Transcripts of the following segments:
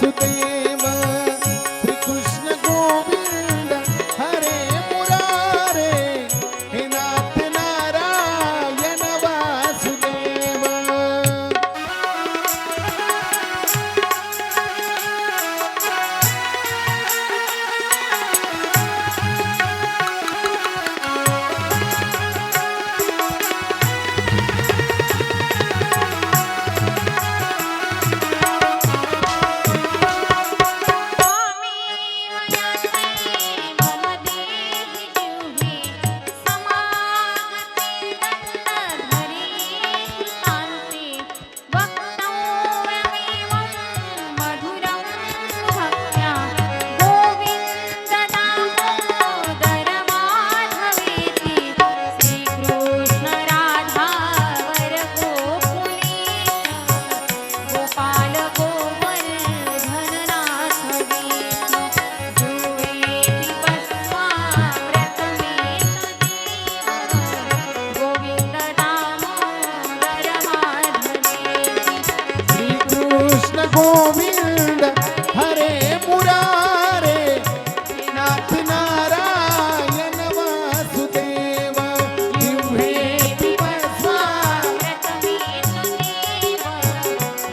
वासुदेव श्री कृष्ण गोविंद हरे मुरारे हे नाथ नारायण वासुदेव गोविंद हरे मुरारे नाथ नारायण वासुदेव जिह्वे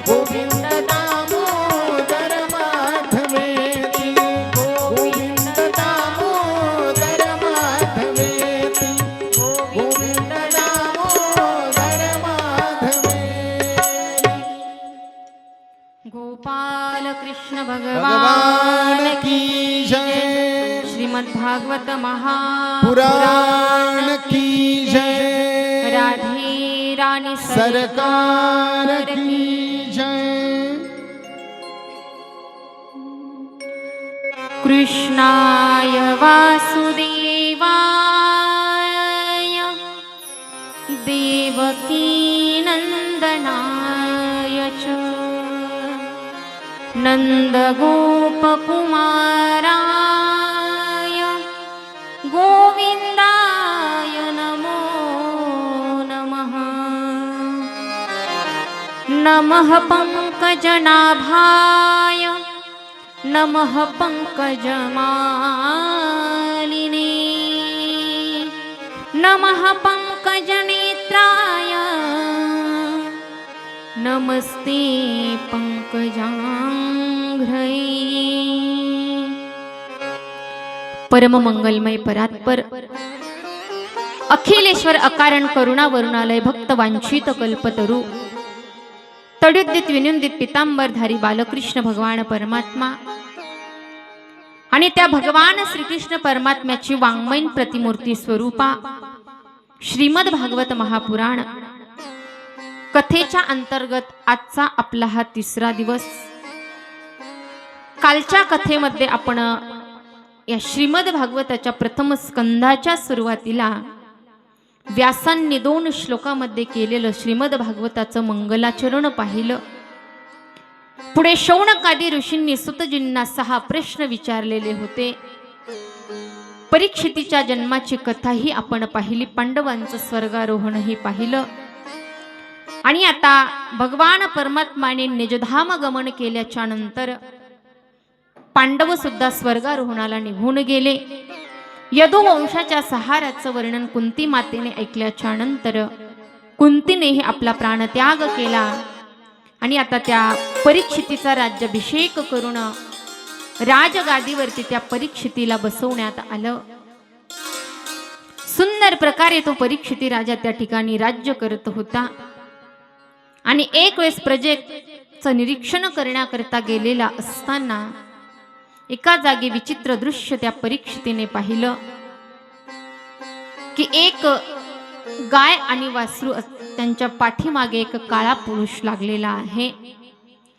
गोविंद दामोदर माधवेति गोविंद दामोदर माधवेति गोविंद दामोदर माधवेति गोपाल कृष्ण भगवान की जय। श्रीमद्भागवत महापुराण की जय। राधे रानी सरकार की जय। कृष्णाय वासुदेवाय देवकी नंदनाय च नन्दगोपकुमाराय गोविन्दाय नमो नमः। नमः पङ्कजनाभाय नमः पङ्कजमालिने नमः पङ्कजनेत्राय नमस्ते पंकजांघ्रये। परम मंगलमय परात्पर अखिलेश्वर अकारण करुणा वरुणालय भक्त वांछित कल्पतरु तडुद्दित विनुंदित पितांबरधारी बालकृष्ण भगवान परमात्मा आणि त्या भगवान श्रीकृष्ण परमात्म्याची वाङ्मयीन प्रतिमूर्ती स्वरूपा श्रीमद भागवत महापुराण कथेच्या अंतर्गत आजचा आपला हा तिसरा दिवस। कालच्या कथेमध्ये आपण या श्रीमद भागवताच्या प्रथम स्कंधाच्या सुरुवातीला व्यासांनी 2 श्लोकामध्ये केलेलं श्रीमद भागवताचं मंगलाचरण पाहिलं। पुढे शौनकादी ऋषींनी सुतजींना 6 प्रश्न विचारलेले होते। परीक्षितीच्या जन्माची कथाही आपण पाहिली, पांडवांचं स्वर्गारोहणही पाहिलं आणि आता भगवान परमात्माने निजधाम गमन केल्याच्या नंतर पांडव सुद्धा स्वर्गारोहणाला निघून गेले। यदुवंशाच्या सहाराचं वर्णन कुंती मातेने ऐकल्याच्या नंतर कुंतीनेही आपला प्राणत्याग केला आणि आता त्या परीक्षितीचा राज्याभिषेक करून राजगादीवरती त्या परीक्षितीला बसवण्यात आलं। सुंदर प्रकारे तो परीक्षिती राजा त्या ठिकाणी राज्य करत होता आणि एक वेळेस प्रजेचं निरीक्षण करण्याकरता गेलेला असताना एका जागी विचित्र दृश्य त्या परीक्षितीने पाहिलं की एक गाय आणि वासरू, त्यांच्या पाठीमागे एक काळा पुरुष लागलेला आहे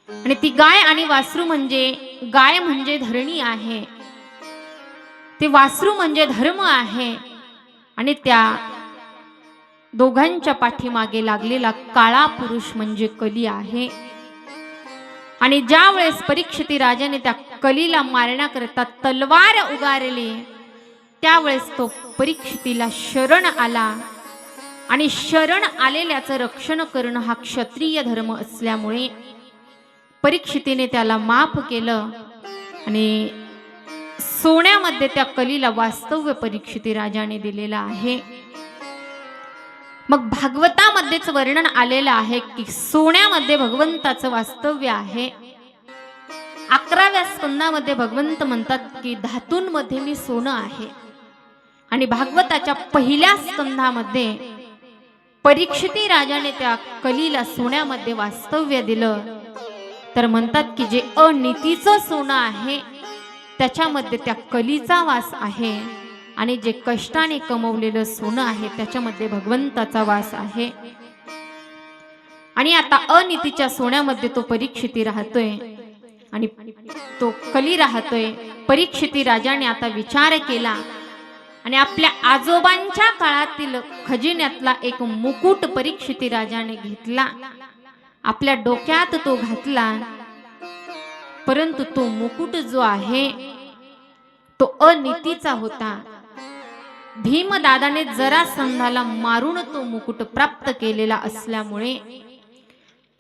आणि ती गाय आणि वासरू म्हणजे गाय म्हणजे धरणी आहे, ते वासरू म्हणजे धर्म आहे आणि त्या दोघांच्या पाठीमागे लागलेला काळा पुरुष म्हणजे कली आहे। आणि ज्या वेळेस परीक्षिती राजाने त्या कलीला मारण्याकरता तलवार उगारली त्यावेळेस तो परीक्षितीला शरण आला आणि शरण आलेल्याचं रक्षण करणं हा क्षत्रिय धर्म असल्यामुळे परीक्षितीने त्याला माफ केलं आणि सोन्यामध्ये त्या कलीला वास्तव्य परीक्षिती राजाने दिलेलं आहे. मग भागवतामध्येच वर्णन आलेलं आहे की सोन्यामध्ये भगवंताचं वास्तव्य आहे. 11व्या स्कंदामध्ये भगवंत म्हणतात की धातूंमध्ये मी सोनं आहे. आणि भागवताच्या पहिल्या स्कंदामध्ये परीक्षिती राजाने त्या कलीला सोन्यामध्ये वास्तव्य दिलं. तर म्हणतात की जे अनितीचं सोनं आहे त्याच्यामध्ये त्या कलीचा वास आहे आणि जे कष्टाने कमवलेलं सोनं आहे त्याच्यामध्ये भगवंताचा वास आहे. आणि आता अनितीच्या सोन्यामध्ये तो परीक्षिती राहतोय आणि तो कली राहतोय. परीक्षिती राजाने आता विचार केला आणि आपल्या आजोबांच्या काळातील खजिन्यातला एक मुकुट परीक्षिती राजाने घेतला, आपल्या डोक्यात तो घातला. परंतु तो मुकुट जो आहे तो अनितीचा होता. भीमदादाने जरासंधाला मारून तो मुकुट प्राप्त केलेला असल्यामुळे,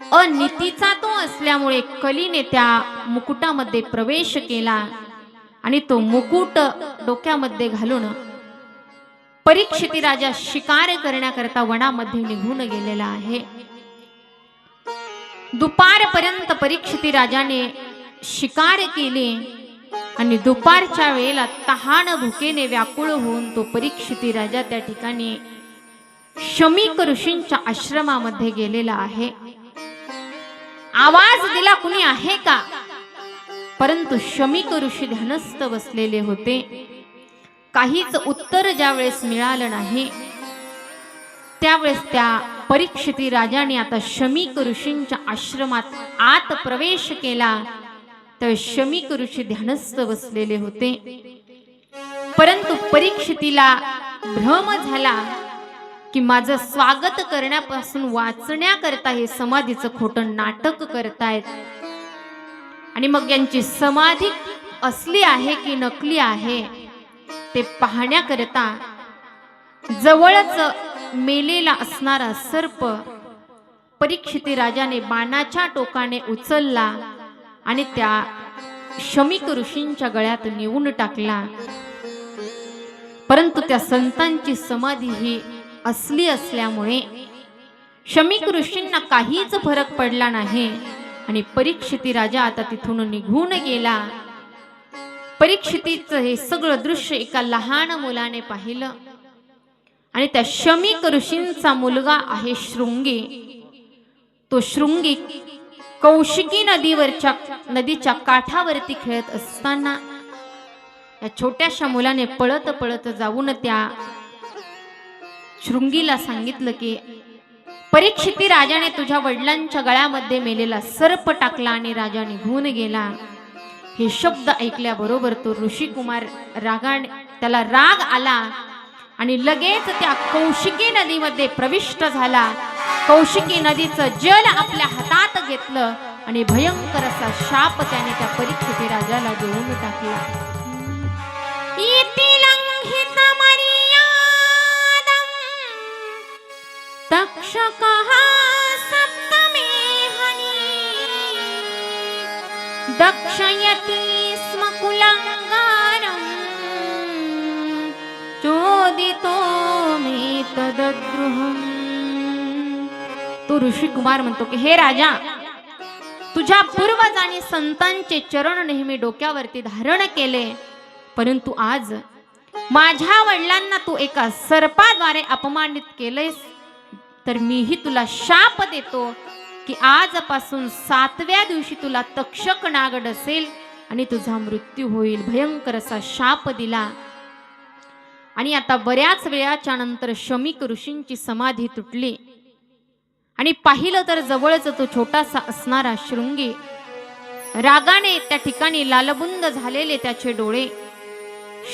अनितीचा तो असल्यामुळे कलीने त्या मुकुटामध्ये प्रवेश केला आणि तो मुकुट डोक्यामध्ये घालून परीक्षिती राजा शिकार करण्याकरता वनामध्ये निघून गेलेला आहे. दुपारपर्यंत परीक्षिती राजाने शिकार केली आणि दुपारच्या वेळेला तहान भुकेने व्याकुळ होऊन तो परीक्षिती राजा त्या ठिकाणी शमीक ऋषींच्या आश्रमामध्ये गेलेला आहे. आवाज दिला कुणी आहे का, परंतु शमीक ऋषी ध्यानस्थ बसलेले होते. काहीच उत्तर ज्यावेळेस मिळालं नाही त्यावेळेस त्या परीक्षिती राजाने आता शमीक ऋषींच्या आश्रमात आत प्रवेश केला. तर शमीक ऋषी ध्यानस्थ बसलेले होते. परंतु परीक्षितीला भ्रम झाला की माझं स्वागत करण्यापासून वाचण्याकरता हे समाधीचं खोटं नाटक करतायत आणि मग यांची समाधी असली आहे की नकली आहे ते पाहण्याकरता जवळच मेलेला असणारा सर्प परीक्षिती राजाने बाणाच्या टोकाने उचलला आणि त्या शमीक ऋषींच्या गळ्यात नेऊन टाकला. परंतु त्या संतांची समाधी ही असली असल्यामुळे शमीक ऋषींना काहीच फरक पडला नाही आणि परीक्षिती राजा आता तिथून निघून गेला. परीक्षितीचं हे सगळं दृश्य एका लहान मुलाने पाहिलं आणि त्या शमीक ऋषींचा मुलगा आहे शृंगी. तो शृंगी कौशिकी नदीच्या काठावरती खेळत असताना या छोट्याशा मुलाने पळत पळत जाऊन त्या शृंगीला सांगितलं की परीक्षिती राजाने तुझ्या वडिलांच्या गळ्यामध्ये मेलेला सर्प टाकला आणि राजा निघून गेला. हे शब्द ऐकल्याबरोबर तो ऋषी कुमार त्याला राग आला आणि लगेच त्या कौशिकी नदीमध्ये प्रविष्ट झाला. कौशिकी नदीचं जल आपल्या हातात घेतलं आणि भयंकर असा शाप त्याने त्या परीक्षिती राजाला देऊन टाकला. तक्षकः सप्तमे हनी दक्षयति स्म कुलंगारं चोदितो मे तदद्रुहम्. तो ऋषी कुमार म्हणतो की हे राजा, तुझ्या पूर्वजांनी संतांचे चरण नेहमी डोक्यावरती धारण केले, परंतु आज माझ्या वडिलांना तू एका सर्पाद्वारे अपमानित केलेस. तर मीही तुला शाप देतो की आजपासून 7व्या दिवशी तुला तक्षक नाग डसेल आणि तुझा मृत्यू होईल. भयंकर असा शाप दिला. आणि आता बऱ्याच वेळाच्या नंतर शमीक ऋषींची समाधी तुटली आणि पाहिलं तर जवळच तो छोटासा असणारा शृंगी रागाने त्या ठिकाणी लालबुंद झालेले त्याचे डोळे.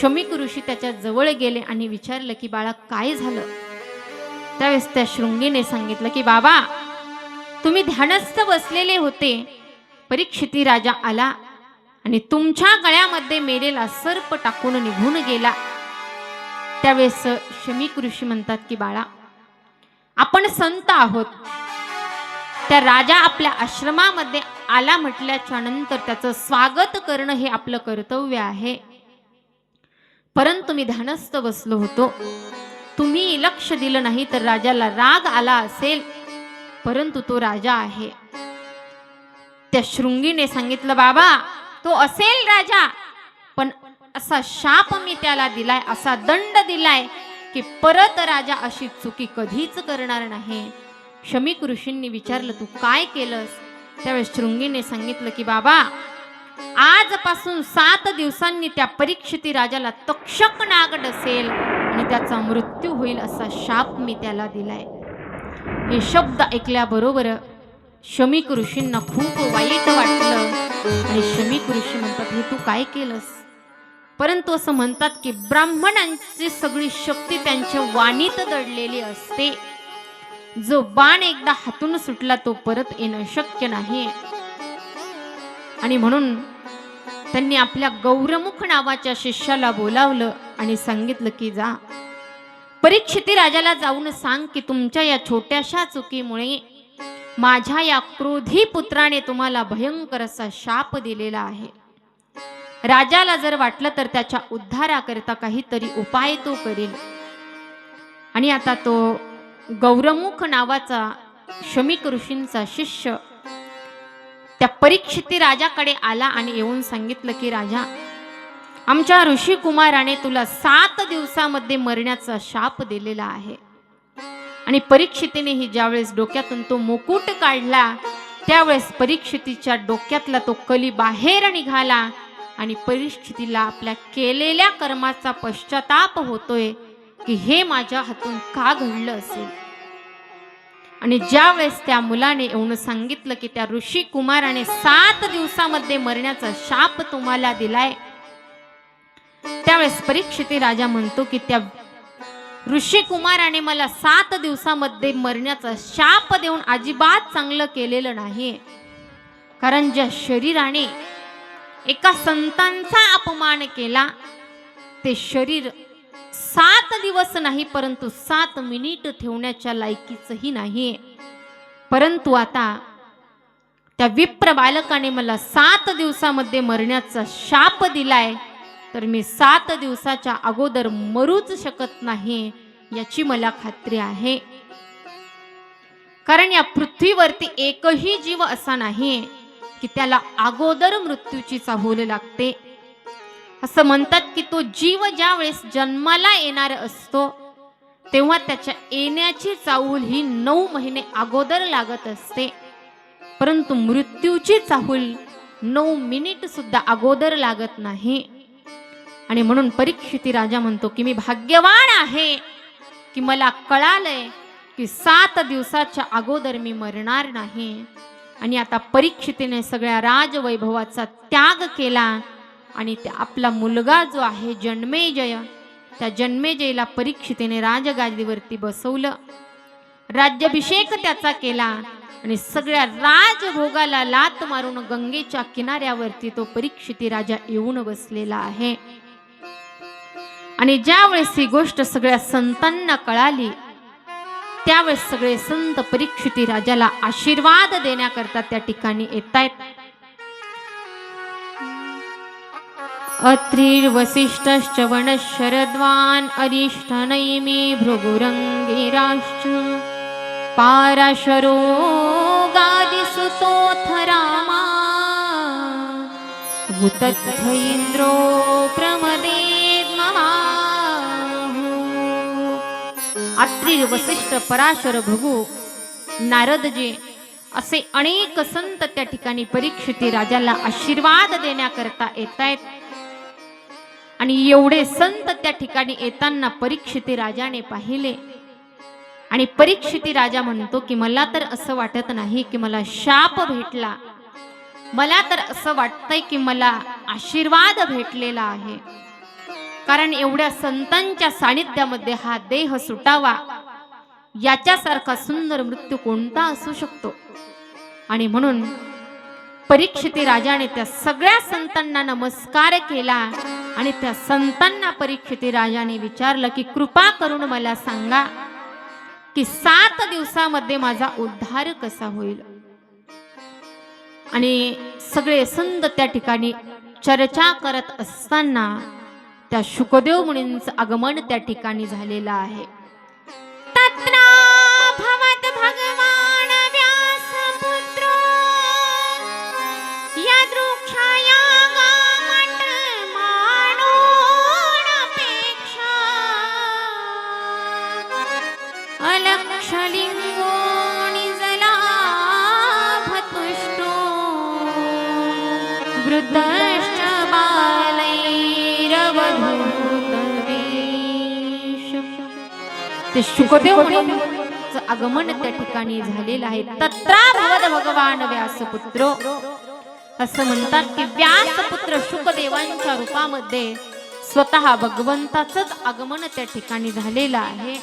शमीक ऋषी त्याच्या जवळ गेले आणि विचारलं की बाळा काय झालं. त्यावेळेस त्या शृंगीने सांगितलं की बाबा, तुम्ही ध्यानस्थ बसलेले होते, परीक्षिती राजा आला आणि तुमच्या गळ्यामध्ये मेलेला सर्प टाकून निघून गेला. त्यावेळेस शमीक ऋषी म्हणतात की बाळा, आपण संत आहोत, त्या राजा आपल्या आश्रमामध्ये आला म्हटल्याच्या नंतर त्याचं स्वागत करणं हे आपलं कर्तव्य आहे. परंतु मी ध्यानस्थ बसलो होतो. तुम्ही लक्ष दिलं नाही तर राजाला राग आला असेल, परंतु तो राजा आहे. त्या शृंगीने सांगितलं, बाबा तो असेल राजा, पण असा शाप मी त्याला दिलाय, असा दंड दिलाय की परत राजा अशी चुकी कधीच करणार नाही. शमीक ऋषींनी विचारलं, तू काय केलंस? त्यावेळेस शृंगीने सांगितलं की बाबा, आजपासून 7 दिवसांनी त्या परीक्षिती राजाला तक्षक नाग डसेल आणि त्याचा मृत्यू होईल असा शाप मी त्याला दिलाय. हे शब्द ऐकल्याबरोबर शमीक ऋषींना खूप वाईट वाटलं आणि शमीक ऋषी म्हणतात, हे तू काय केलंस? परंतु असं म्हणतात की ब्राह्मणांची सगळी शक्ती त्यांच्या वाणीत दडलेली असते. जो बाण एकदा हातून सुटला तो परत येणं शक्य नाही. आणि म्हणून त्यांनी आपल्या गौरमुख नावाच्या शिष्याला बोलावलं आणि सांगितलं की जा, परीक्षिती राजाला जाऊन सांग की तुमच्या या छोट्याशा चुकीमुळे माझ्या या क्रोधी पुत्राने तुम्हाला भयंकर असा शाप दिलेला आहे. राजाला जर वाटलं तर त्याच्या उद्धाराकरता काहीतरी उपाय तो करेल. आणि आता तो गौरमुख नावाचा शमीक ऋषींचा शिष्य त्या परीक्षिती राजाकडे आला आणि येऊन सांगितलं की राजा, आमच्या ऋषी कुमाराने तुला 7 दिवसामध्ये मरण्याचा शाप दिलेला आहे. आणि परीक्षितीनेही ज्यावेळेस डोक्यातून तो मुकुट काढला त्यावेळेस परीक्षितीच्या डोक्यातला तो कली बाहेर निघाला आणि परीक्षितीला आपल्या केलेल्या कर्माचा पश्चाताप होतोय की हे माझ्या हातून का घडलं असेल. आणि ज्यावेळेस त्या मुलाने येऊन सांगितलं की त्या ऋषी कुमाराने 7 दिवसामध्ये मरण्याचा शाप तुम्हाला दिलाय, त्यावेळेस परीक्षिती राजा म्हणतो की त्या ऋषी कुमाराने मला 7 दिवसामध्ये मरण्याचा शाप देऊन अजिबात चांगलं केलेलं नाही. कारण ज्या शरीराने एका संतांचा अपमान केला ते शरीर 7 दिवस नाही परंतु 7 मिनिट ठेवण्याच्या लायकीचंही नाही. परंतु आता त्या विप्र बालकाने मला 7 दिवसामध्ये मरण्याचा शाप दिलाय, तर मी 7 दिवसाच्या अगोदर मरूच शकत नाही याची मला खात्री आहे. कारण या पृथ्वीवरती एकही जीव असा नाही की त्याला अगोदर मृत्यूची चाहूल लागते. असं म्हणतात की तो जीव ज्या वेळेस जन्माला येणार असतो तेव्हा त्याच्या येण्याची चाहूल ही 9 महिने अगोदर लागत असते, परंतु मृत्यूची चाहूल 9 मिनिट सुद्धा अगोदर लागत नाही. आणि म्हणून परीक्षिती राजा म्हणतो की मी भाग्यवान आहे की मला कळालंय की 7 दिवसाच्या अगोदर मी मरणार नाही. आणि आता परीक्षितीने सगळ्या राजवैभवाचा त्याग केला आणि आपला मुलगा जो आहे जन्मेजय, त्या जन्मेजयला परीक्षितीने राजगादीवरती बसवलं. राज्याभिषेक त्याचा केला आणि सगळ्या राजभोगाला लात मारून गंगेच्या किनाऱ्यावरती तो परीक्षिती राजा येऊन बसलेला आहे. आणि ज्यावेळेस ही गोष्ट सगळ्या संतांना कळाली त्यावेळेस सगळे संत परीक्षिती राजाला आशीर्वाद देण्याकरता त्या ठिकाणी येतायत. अत्रिर्वसिष्ठश्च वनशरद्वान् अरिष्ठनैमी भृगुरङ्गिराश्च पाराशरो गादिसुतोऽथ रामा भूतत्थ इन्द्रो प्रमदेद्महा. अत्रि, वसिष्ठ, पराशर, भृगु, नारदजी असे अनेक संत त्या ठिकाणी परीक्षिती राजाला आशीर्वाद देण्याकरता येतायत. आणि एवढे संत त्या ठिकाणी येताना परीक्षिती राजाने पाहिले आणि परीक्षिती राजा म्हणतो की मला तर असं वाटत नाही की मला शाप भेटला, मला तर असं वाटतंय की मला आशीर्वाद भेटलेला आहे. कारण एवढ्या संतांच्या सानिध्यामध्ये हा देह सुटावा याच्यासारखा सुंदर मृत्यू कोणता असू शकतो. आणि म्हणून परीक्षिती राजाने त्या सगळ्या संतांना नमस्कार केला आणि त्या संतांना परीक्षिती राजाने विचारलं की कृपा करून मला सांगा की 7 दिवसामध्ये माझा उद्धार कसा होईल. आणि सगळे संत त्या ठिकाणी चर्चा करत असताना त्या शुकदेव मुनींचं आगमन त्या ठिकाणी झालेलं आहे. तत्र भवत भगवान व्यासपुत्र यदृक्षया गामट मानोनपेक्षा अलक्षलिंगो निजलाभतुष्टो वृद्धश्च बालैरवधूतवेश. ते शुकदेव मुनींचं आगमन त्या ठिकाणी झालेलं आहे. तत्रा भवद भगवान व्यासपुत्र, असं म्हणतात की व्यासपुत्र शुकदेवांच्या रूपामध्ये स्वतः भगवंताचंच आगमन त्या ठिकाणी झालेलं आहे.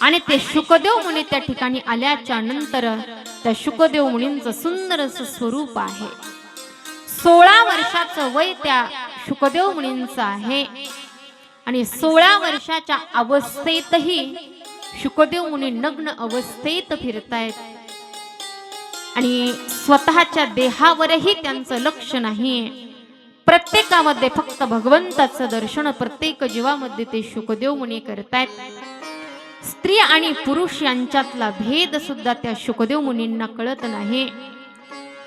आणि ते शुकदेव मुनी त्या ठिकाणी आल्याच्या नंतर त्या शुकदेव मुनींचं सुंदर असं स्वरूप आहे. 16 वर्षाचं वय त्या शुकदेव मुनींचं आहे. आणि 16 वर्षाच्या अवस्थेतही शुकदेव मुनी नग्न अवस्थेत फिरतायत. आणि स्वतःच्या देहावरही त्यांचं लक्ष नाहीये. प्रत्येकामध्ये फक्त भगवंताचं दर्शन प्रत्येक जीवामध्ये ते शुकदेव मुनी करतायत. स्त्री आणि पुरुष यांच्यातला भेद सुद्धा त्या शुकदेव मुनींना कळत नाही.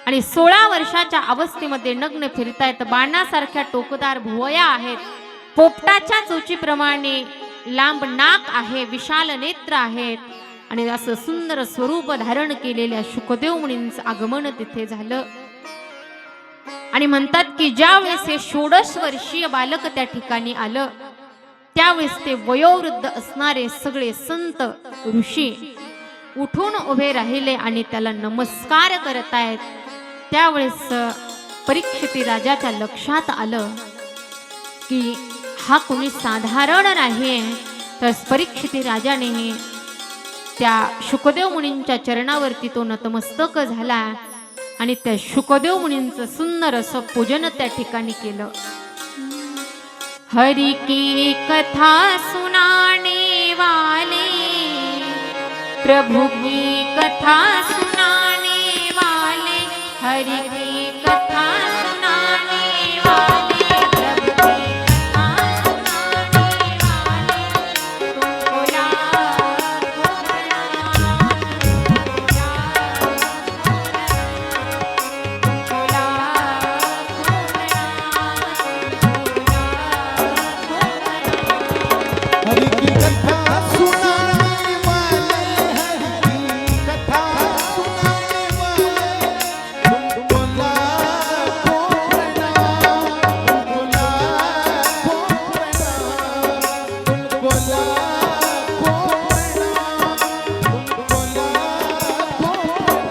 आणि 16 वर्षाच्या अवस्थेमध्ये नग्न फिरतायत. बाणासारख्या टोकदार भुवया आहेत, पोपटाच्या चोचीप्रमाणे लांब नाक आहे, विशाल नेत्र आहेत. आणि असं सुंदर स्वरूप धारण केलेल्या शुकदेव मुनींचं आगमन तिथे झालं. आणि म्हणतात की ज्यावेळेस हे 16 वर्षीय बालक त्या ठिकाणी आलं, त्यावेळेस ते वयोवृद्ध असणारे सगळे संत ऋषी उठून उभे राहिले आणि त्याला नमस्कार करतायत. त्यावेळेस परीक्षित राजाच्या लक्षात आलं की हा कोणी साधारण नाही. तर परीक्षित राजाने त्या शुकदेव मुनींच्या चरणावरती तो नतमस्तक झाला आणि त्या शुकदेव मुनींचं सुंदर असं पूजन त्या ठिकाणी केलं. हरि की कथा सुनाने वाले, प्रभु की कथा सुनाने वाले, हरि की कथा सुनाने वाले, प्रभु की कथा सुनाने वाले, तुमको लाखों प्रणाम, तुमको लाखों प्रणाम, हरि की कथा सुनाने वाले, हरि की कथा सुनाने वाले, तुमको लाखों प्रणाम, तुमको लाखों प्रणाम, तुमको लाखों प्रणाम, तुमको लाखों प्रणाम.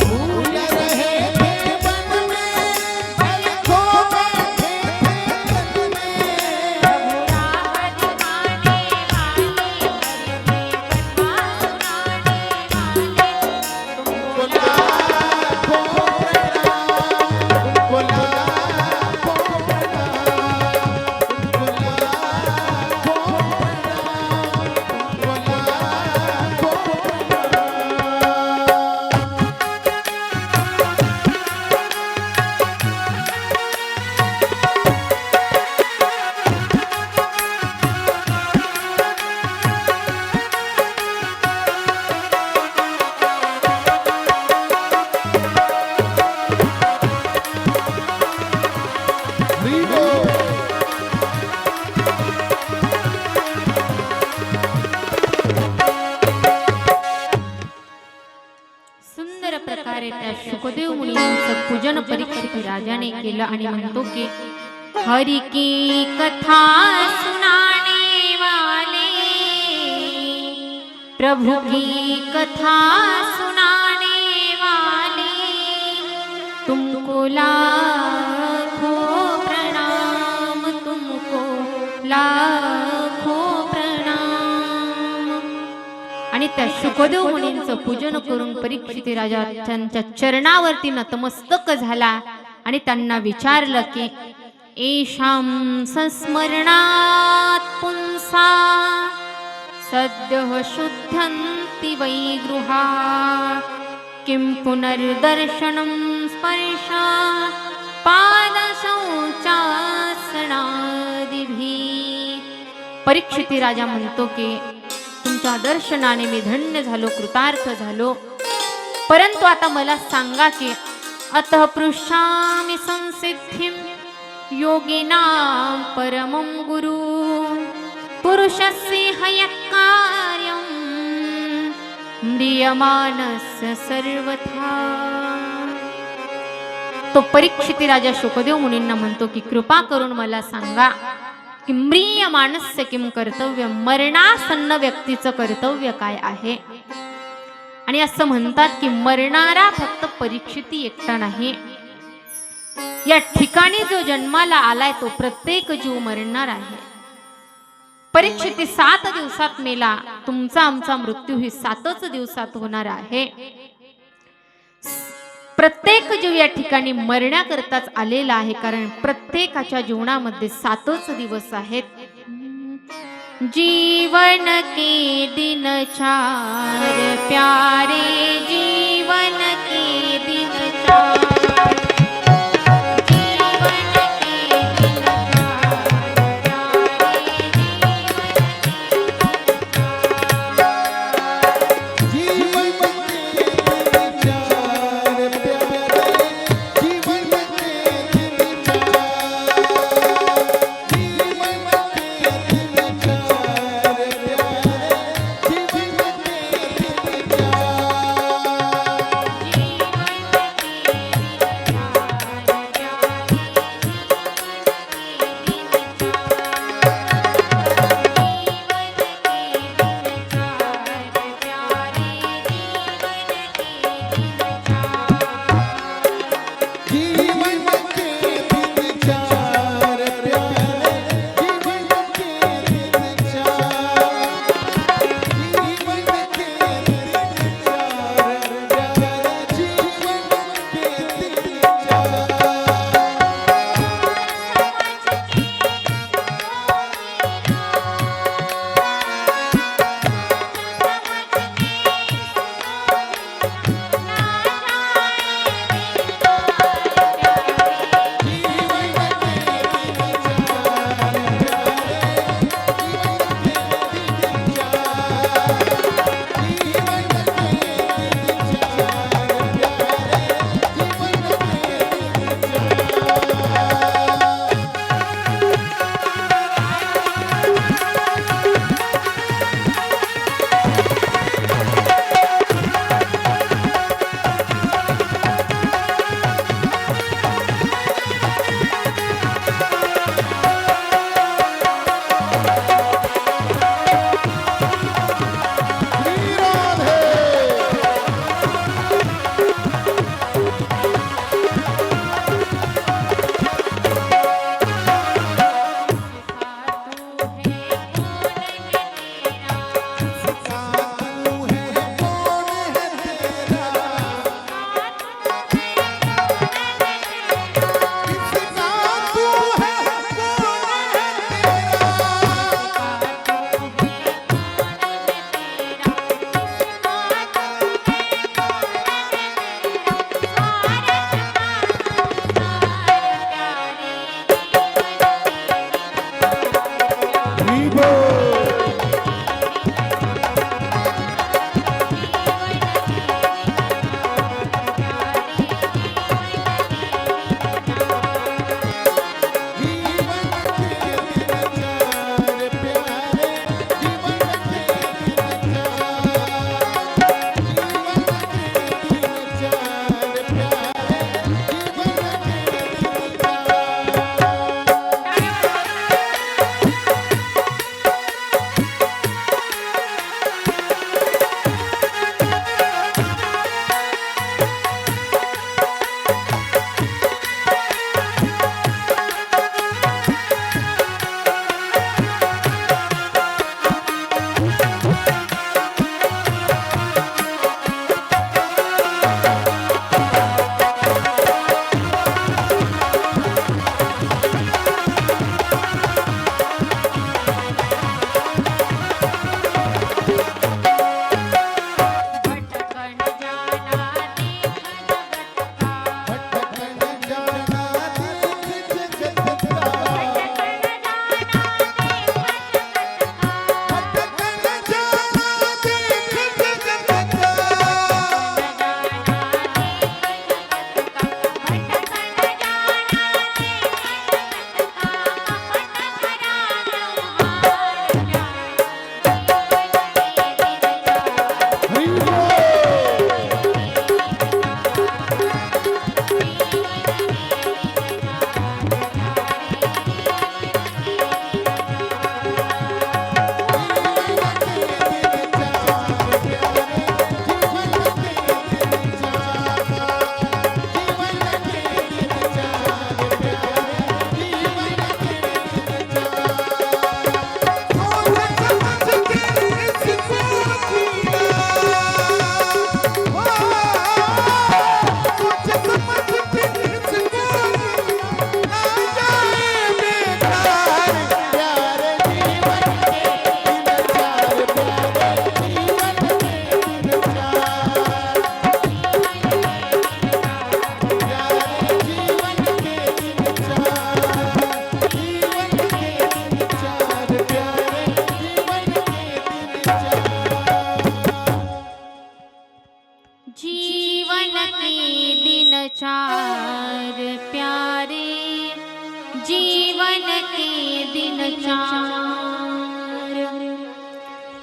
फूल रहे थे मन में, पलकों में थे तन में, प्रभु राह दिखाने वाले, हरि की कथा सुनाने वाले, तुमको लाखों प्रणाम, तुमको लाखों प्रणाम, तुमको लाखों प्रणाम, तुमको सुंदर प्रकारे त्या शुकदेव मुनींचं पूजन परीक्षित राजाने केलं आणि म्हणतो की हरि की कथा सुनाने वाले, प्रभु की कथा सुनाने वाले, तुमको लाखों प्रणाम, तुमको लाखों प्रणाम. आणि त्या शुकदेव मुनींचं पूजन करून परीक्षित राजा त्यांच्या चरणावरती नतमस्तक झाला आणि त्यांना विचारलं की येषां संस्मरणात् पुंसा सद्यः शुद्धन्ति वै गृहा किं पुनर्दर्शनं स्पर्शा पादशौचासनादिभिः. परीक्षिती राजा म्हणतो की तुमच्या दर्शनाने मी धन्य झालो, कृतार्थ झालो, परंतु आता मला सांगा की अतः पृच्छामि संसिद्धिं योगिनां परमं गुरु पुरुषस्य हयकार्यं म्रियमाणस्य सर्वथा. तो परीक्षिती राजा शुकदेव मुनींना म्हणतो की कृपा करून मला सांगा की म्रियमाणस्य किम कर्तव्य, मरणासन्न व्यक्तीचं कर्तव्य काय आहे. आणि असं म्हणतात की मरणारा फक्त परीक्षिती एकटा नाही, या ठिकाणी जो जन्माला आलाय तो प्रत्येक जीव मरणार आहे. परीक्षिती 7 दिवसात मेला, तुमचा आमचा मृत्यू ही 7च दिवसात होणार आहे. प्रत्येक जीव या ठिकाणी मरण्याकरताच आलेला आहे, कारण प्रत्येकाच्या जीवनामध्ये 7च दिवस आहेत. जीवन के दिन 4 प्यारे, जीवन के दिन 4.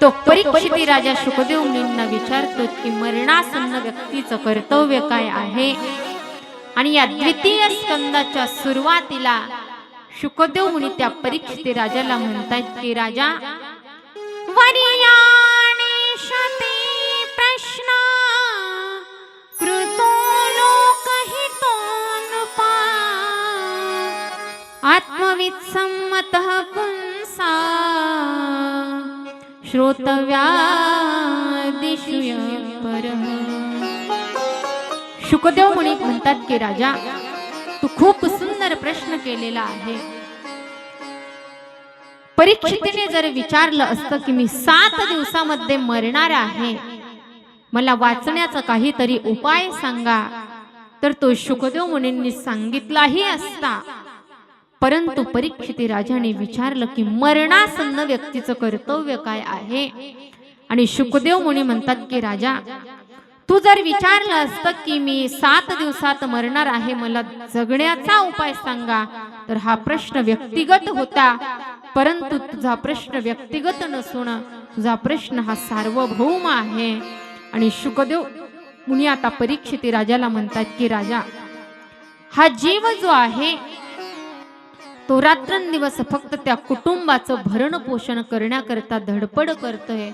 तो परीक्षिती राजा शुकदेव मुनींना विचारतो की मरणासन्न व्यक्तीचं कर्तव्य काय आहे. आणि या द्वितीय स्कंदाच्या सुरुवातीला शुकदेव मुनी त्या परीक्षिती राजाला म्हणतात की राजा, वर्याणेशते प्रश्न कृतो लोकहितोऽनुपा आत्मवित्सम्मतः पुंसा श्रोतव्यादिषु परः. शुकदेव मुनी म्हणतात की राजा, तू खूप सुंदर प्रश्न केलेला आहे. परीक्षितीने जर विचारलं असतं की मी 7 दिवसामध्ये मरणार आहे, मला वाचण्याचा काहीतरी उपाय सांगा, तर तो शुकदेव मुनींनी सांगितलाही असता. परंतु परीक्षिती राजाने विचारलं की मरणासन्न व्यक्तीचं कर्तव्य काय आहे. आणि शुकदेव मुनी म्हणतात की राजा, तू जर विचारलं असतं की मी 7 दिवसात मरणार आहे, मला जगण्याचा उपाय सांगा, तर हा प्रश्न व्यक्तिगत होता. परंतु तुझा प्रश्न व्यक्तिगत नसून तुझा प्रश्न हा सार्वभौम आहे. आणि शुकदेव मुनी आता परीक्षिती राजाला म्हणतात की राजा, हा जीव जो आहे तो रात्रंदिवस फक्त त्या कुटुंबाचं भरण पोषण करण्याकरता धडपड करतोय.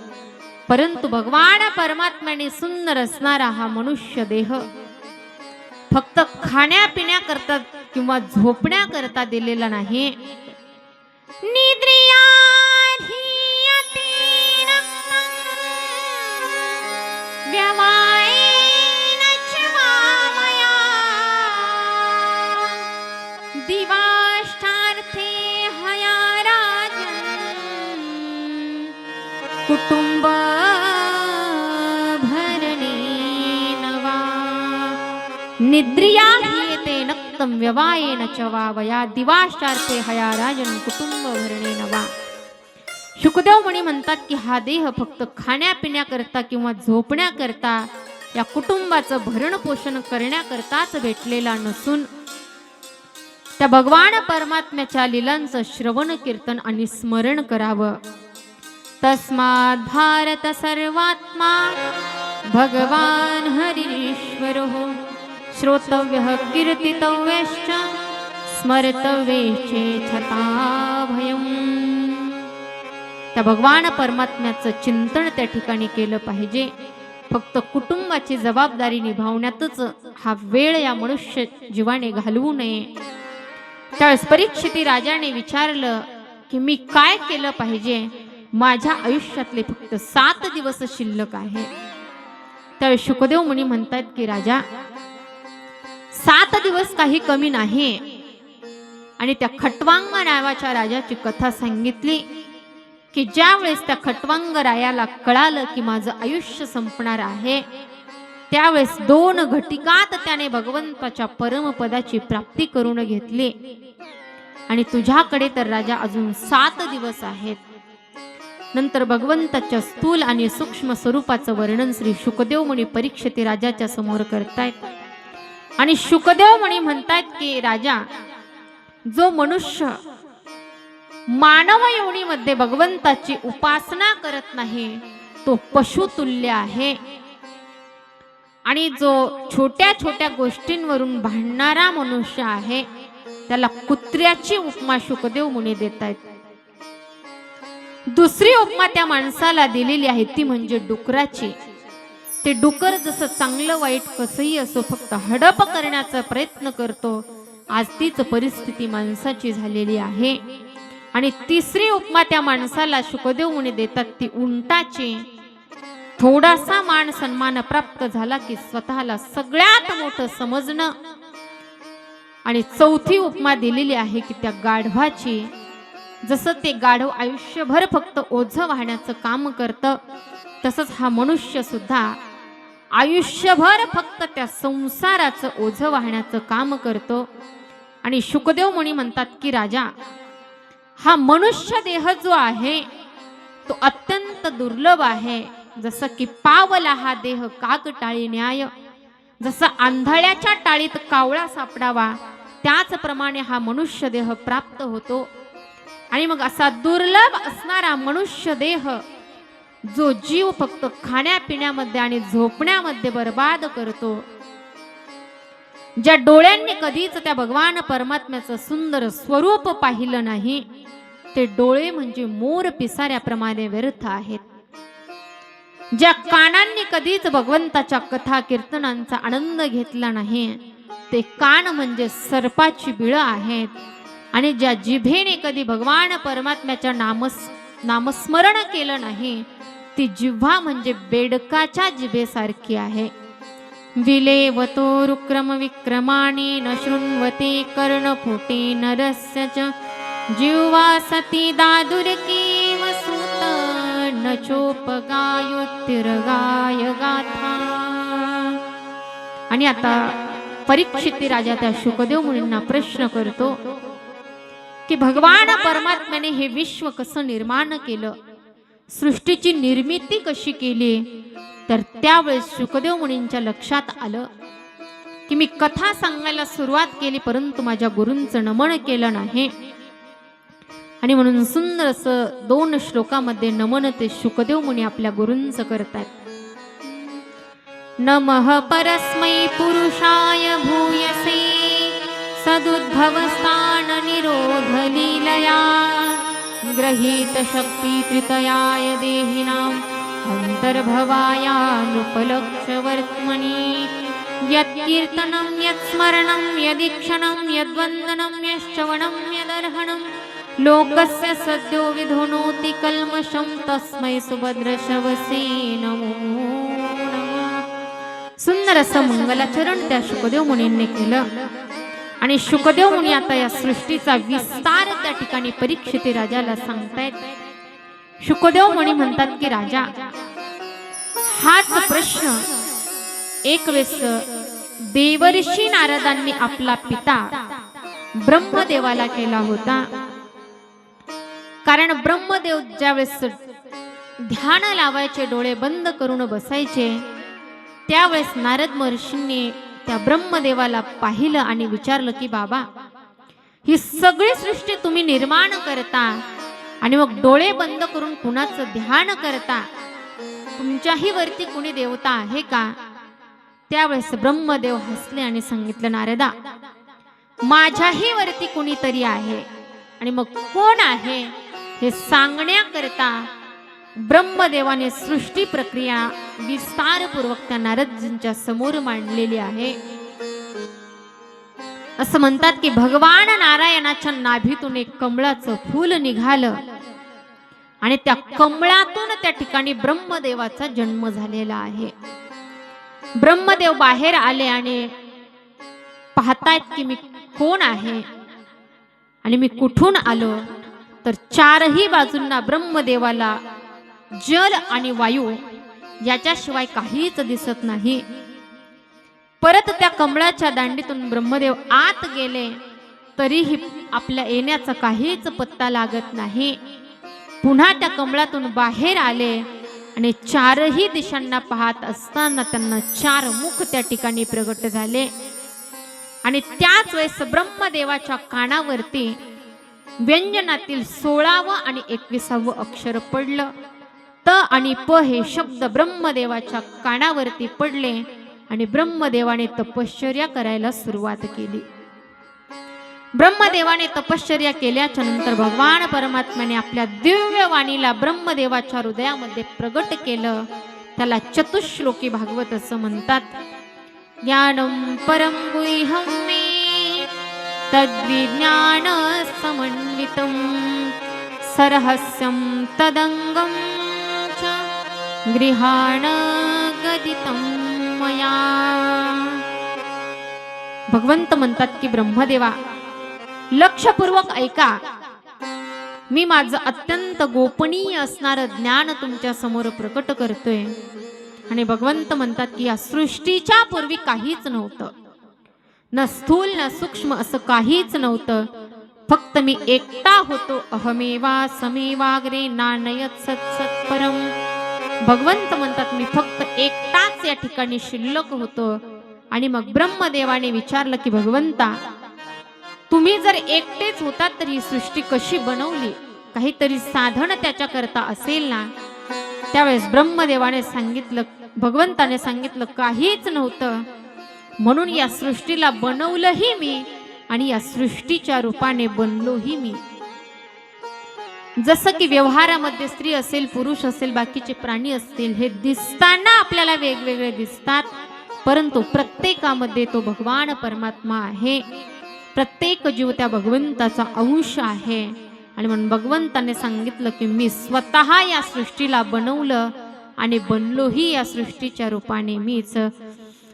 परंतु भगवान परमात्म्याने सुंदर असणारा हा मनुष्य देह फक्त खाण्यापिण्याकरता किंवा झोपण्याकरता दिलेला नाही. निद्रियाधीयतेन व्यवायेन च वामया दिवाष्टार्थे हया राजन् कुटुंब भरणेन वा निद्रिया हीयते नक्तं व्यवायेन च वावया दिवाश्चार्थे हया राजन् कुटुंब भरणेन वा. शुकदेव मुनी म्हणतात की हा देह फक्त खाण्यापिण्याकरता किंवा झोपण्याकरता या कुटुंबाचं भरण पोषण करण्याकरताच भेटलेला नसून त्या भगवान परमात्म्याच्या लीलांचं श्रवण कीर्तन आणि स्मरण करावं. तस्मात् भारत सर्वात्मा भगवान हरीश्वरो श्रोतव्यः कीर्तितव्यश्च स्मर्तव्ये चेतता भयम्. त्या भगवान परमात्म्याचं चिंतन त्या ठिकाणी केलं पाहिजे. फक्त कुटुंबाची जबाबदारी निभावण्यातच हा वेळ या मनुष्य जीवाने घालवू नये. त्यावेळेस परीक्षिती राजाने विचारलं की मी काय केलं पाहिजे, माझ्या आयुष्यातले फक्त 7 दिवस शिल्लक आहे. त्यावेळेस शुकदेव मुनी म्हणतात की राजा, 7 दिवस काही कमी नाही. आणि त्या खट्वांग नावाच्या राजाची कथा सांगितली की ज्या वेळेस त्या खट्वांग रायाला कळालं की माझं आयुष्य संपणार आहे, त्यावेळेस 2 घटिकात त्याने भगवंताच्या परमपदाची प्राप्ती करून घेतली. आणि तुझ्याकडे तर राजा अजून 7 दिवस आहेत. नंतर भगवंताच्या स्थूल आणि सूक्ष्म स्वरूपाचं वर्णन श्री शुकदेव मुनी परीक्षिती राजाच्या समोर करतायत. आणि शुकदेव मुनी म्हणतायत की राजा, जो मनुष्य मानव योनीमध्ये भगवंताची उपासना करत नाही तो पशुतुल्य आहे. आणि जो छोट्या छोट्या गोष्टींवरून भांडणारा मनुष्य आहे त्याला कुत्र्याची उपमा शुकदेव मुनी देतायत. दुसरी उपमा त्या माणसाला दिलेली आहे ती म्हणजे डुकराची. ते डुकर जसं चांगलं वाईट कसंही असो फक्त हडप करण्याचा प्रयत्न करतो, आज तीच परिस्थिती माणसाची झालेली आहे. आणि तिसरी उपमा त्या माणसाला शुकदेव मुनी देतात ती उंटाची. थोडासा मान सन्मान प्राप्त झाला की स्वतःला सगळ्यात मोठं समजणं. आणि चौथी उपमा दिलेली आहे की त्या गाढवाची. जसं ते गाढव आयुष्यभर फक्त ओझं वाहण्याचं काम करतं, तसंच हा मनुष्य सुद्धा आयुष्यभर फक्त त्या संसाराचं ओझं वाहण्याचं काम करतो. आणि शुकदेव मुनी म्हणतात की राजा, हा मनुष्य देह जो आहे तो अत्यंत दुर्लभ आहे. जसं की पावला हा देह काकटाळी न्याय, जसं आंधळ्याच्या टाळीत कावळा सापडावा त्याचप्रमाणे हा मनुष्य देह प्राप्त होतो. आणि मग असा दुर्लभ असणारा मनुष्य देह जो जीव फक्त खाण्यापिण्यामध्ये आणि झोपण्यामध्ये बर्बाद करतो, ज्या डोळ्यांनी कधीच त्या भगवान परमात्म्याचं सुंदर स्वरूप पाहिलं नाही, ते डोळे म्हणजे मोर पिसाऱ्याप्रमाणे व्यर्थ आहेत. ज्या कानांनी कधीच भगवंताच्या कथा कीर्तनांचा आनंद घेतला नाही, ते कान म्हणजे सर्पाची बिळं आहेत. आणि ज्या जिभेने कधी भगवान परमात्म्याच्या नामस्मरण केलं नाही, ती जिव्हा म्हणजे बेडकाच्या जिभेसारखी आहे. विलेवतो रुक्रम विक्रमाणे न शृण्वते कर्णफुटे नरस्य च जिह्वा सती दादुरकी वसुत न चोपगायोत्तिरगाय गाथा. आणि आता परीक्षित राजा त्या शुकदेव मुनींना प्रश्न करतो की भगवान परमात्म्याने हे विश्व कसं निर्माण केलं, सृष्टीची निर्मिती कशी केली. तर त्यावेळेस शुकदेव मुनींच्या लक्षात आलं की मी कथा सांगायला सुरुवात केली, परंतु माझ्या गुरूंचं नमन केलं नाही. आणि म्हणून सुंदर असं 2 श्लोकामध्ये नमन ते शुकदेव मुनी आपल्या गुरूंचं करतात. नमः परस्मै पुरुषाय भूयसे सदुद्भवस्थान निरोध लीलया ग्रहीत शक्ति त्रितयाय देहिनां अंतर्भवाया नृपलक्षवर्त्मनि यत्कीर्तनं यत्स्मरणं यदीक्षणं यद्वन्दनं यश्चवनं यदर्हणं लोकस्य सद्यो विधुनोति कल्मषं तस्मै सुभद्रशवसे नमो नमः. सुंदर असं मंगलाचरण त्या शुकदेव मुनींनी केलं. आणि शुकदेव मुनी आता या सृष्टीचा विस्तार त्या ठिकाणी परीक्षित राजाला सांगतायत. शुकदेव मुनी म्हणतात की राजा, हाच प्रश्न एक वेळेस देवर्षी नारदांनी आपला पिता ब्रह्मदेवाला केला होता. कारण ब्रह्मदेव ज्यावेळेस ध्यान लावायचे, डोळे बंद करून बसायचे, त्यावेळेस नारद महर्षींनी त्या ब्रह्मदेवाला पाहिलं आणि विचारलं की बाबा, ही सगळी सृष्टी तुम्ही निर्माण करता आणि मग डोळे बंद करून कुणाचं ध्यान करता, तुमच्याही वरती कुणी देवता आहे का. त्यावेळेस ब्रह्मदेव हसले आणि सांगितलं, नारदा, माझ्याही वरती कुणीतरी आहे. आणि मग कोण आहे हे सांगण्याकरता ब्रह्मदेवाने सृष्टी प्रक्रिया विस्तारपूर्वक त्या नारदजींच्या समोर मांडलेली आहे. असं म्हणतात की भगवान नारायणाच्या नाभीतून एक कमळाचं फूल निघालं आणि त्या कमळातून त्या ठिकाणी ब्रह्मदेवाचा जन्म झालेला आहे. ब्रह्मदेव बाहेर आले आणि पाहतायत की मी कोण आहे आणि मी कुठून आलो. तर चारही बाजूंना ब्रह्मदेवाला जल आणि वायू याच्याशिवाय काहीच दिसत नाही. परत त्या कमळाच्या दांडीतून ब्रह्मदेव आत गेले, तरीही आपल्या येण्याचा काहीच पत्ता लागत नाही. पुन्हा त्या कमळातून बाहेर आले आणि चारही दिशांना पाहत असताना त्यांना 4 मुख त्या ठिकाणी प्रगट झाले. आणि त्याच वेळेस ब्रह्मदेवाच्या कानावरती व्यंजनातील 16वं आणि 21वं अक्षर पडलं. त आणि प हे शब्द ब्रह्मदेवाच्या कानावरती पडले आणि ब्रह्मदेवाने तपश्चर्या करायला सुरुवात केली. ब्रह्मदेवाने तपश्चर्या केल्याच्या नंतर भगवान परमात्म्याने आपल्या दिव्य वाणीला ब्रह्मदेवाच्या हृदयामध्ये प्रगट केलं. त्याला चतुश्लोकी भागवत असं म्हणतात. ज्ञानं परं गुह्यं मे तद्विज्ञान समन्वितं सरहस्यं तदंगं च गृहाण गदितं मया. भगवंत म्हणतात की ब्रह्मदेवा, लक्षपूर्वक ऐका, मी माझं अत्यंत गोपनीय असणारं ज्ञान तुमच्या समोर प्रकट करतोय. आणि भगवंत म्हणतात की या सृष्टीच्या पूर्वी काहीच नव्हतं, न स्थूल न सूक्ष्म असं काहीच नव्हतं. फक्त मी एकटा होतो. अहमेवा समेवाग्रे नानयत सत्सत परम. भगवंत म्हणतात मी फक्त एकटाच या ठिकाणी शिल्लक होतो. आणि मग ब्रह्मदेवाने विचारलं की भगवंता, तुम्ही जर एकटेच होतात तर ही सृष्टी कशी बनवली? काहीतरी साधन त्याच्याकरता असेल ना. त्यावेळेस ब्रह्मदेवाने सांगितलं, भगवंताने सांगितलं, काहीच नव्हतं, म्हणून या सृष्टीला बनवलंही मी आणि या सृष्टीच्या रूपाने बनलोही मी. जसं की व्यवहारामध्ये स्त्री असेल, पुरुष असेल, बाकीचे प्राणी असतील, हे दिसताना आपल्याला वेगवेगळे दिसतात, परंतु प्रत्येकामध्ये तो भगवान परमात्मा आहे. प्रत्येक जीव त्या भगवंताचा अंश आहे. आणि म्हणून भगवंताने सांगितलं की मी स्वतः या सृष्टीला बनवलं आणि बनलोही या सृष्टीच्या रूपाने मीच.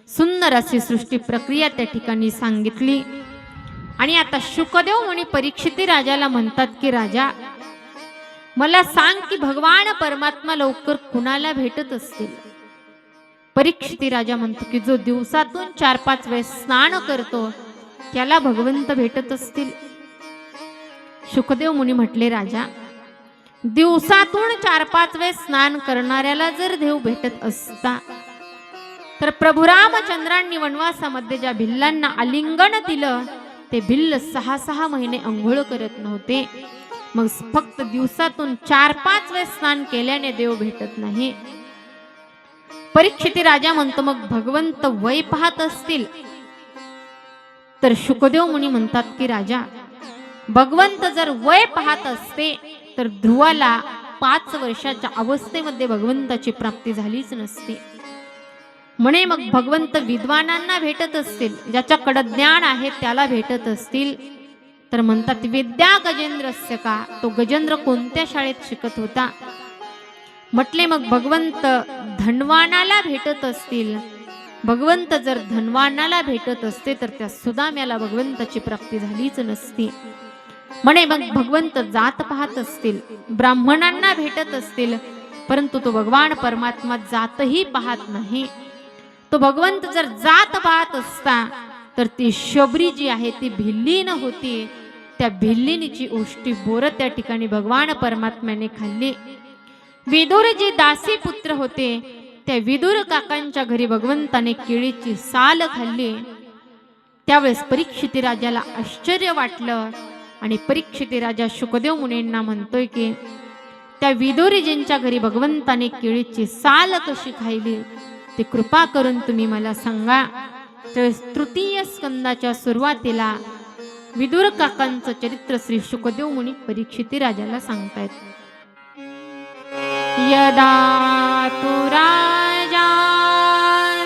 सुंदर अशी सृष्टी प्रक्रिया त्या ठिकाणी सांगितली. आणि आता शुकदेव मुनी परीक्षिती राजाला म्हणतात की राजा, मला सांग की भगवान परमात्मा लवकर कुणाला भेटत असतील. परीक्षिती राजा म्हणतो की जो दिवसातून 4-5 वेळेस स्नान करतो त्याला भगवंत भेटत असतील. शुकदेव मुनी म्हटले, राजा, दिवसातून 4-5 वेळेस स्नान करणाऱ्याला जर देव भेटत असता तर प्रभू रामचंद्रांनी वनवासामध्ये ज्या भिल्लांना आलिंगन दिलं ते भिल्ल 6-6 महिने अंघोळ करत नव्हते. मग फक्त दिवसातून 4-5 वेळेस स्नान केल्याने देव भेटत नाही. परीक्षिती राजा म्हणतो, मग भगवंत वय पाहत असतील. तर शुकदेव मुनी म्हणतात की राजा, भगवंत जर वय पाहत असते तर ध्रुवाला 5 वर्षाच्या अवस्थेमध्ये भगवंताची प्राप्ती झालीच नसते. म्हणे मग भगवंत विद्वानांना भेटत असतील, ज्याच्याकडे ज्ञान आहे त्याला भेटत असतील. तर म्हणतात, विद्या गजेंद्रस्य का, तो गजेंद्र कोणत्या शाळेत शिकत होता. म्हटले मग भगवंत धनवानाला भेटत असतील. भगवंत जर धनवानाला भेटत असते तर त्या सुदाम्याला भगवंताची प्राप्ती झालीच नसती. म्हणे मग भगवंत जात पाहत असतील, ब्राह्मणांना भेटत असतील, परंतु तो भगवान परमात्मा जातही पाहत नाही. तो भगवंत जर जात पाहत असता तर ती शबरी जी आहे ती भिल्लीन होती. त्या भिल्लिनीची उष्टी बोर त्या ठिकाणी भगवान परमात्म्याने खाल्ली. विदुर जी दासी पुत्र होते त्या विदुर काकांच्या घरी भगवंताने केळीची साल खाल्ली. त्यावेळेस परीक्षिती राजाला आश्चर्य वाटलं आणि परीक्षिती राजा शुकदेव मुनींना म्हणतोय की त्या विदुरीजींच्या घरी भगवंताने केळीची साल कशी खायली ते कृपा करून तुम्ही मला सांगा. तर तृतीय स्कंदाच्या सुरुवातीला विदुर काकांचं चरित्र श्री शुकदेव मुनी परीक्षिती राजाला सांगतायत. यदा तु राजा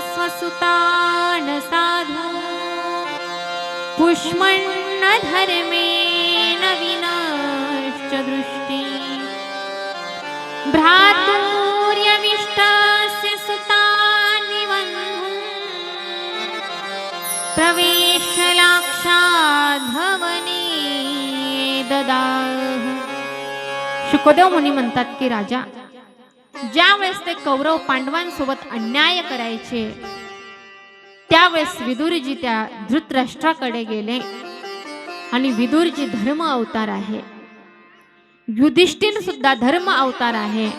स्वसुतान साधू पुष्मन्न धर्मेण विनश्च दृष्टि भ्रातुर्यमिष्टस्य सुतानि बन्धुं प्रवेशलाक्षाधवने ददाह. शुकदेव मुनी म्हणतात की राजा, ज्या वेळेस ते कौरव पांडवांसोबत अन्याय करायचे त्यावेळेस विदुरजी त्या धृतराष्ट्राकडे गेले. आणि विदुरजी धर्म अवतार आहे, युधिष्ठिर सुद्धा धर्म अवतार आहे.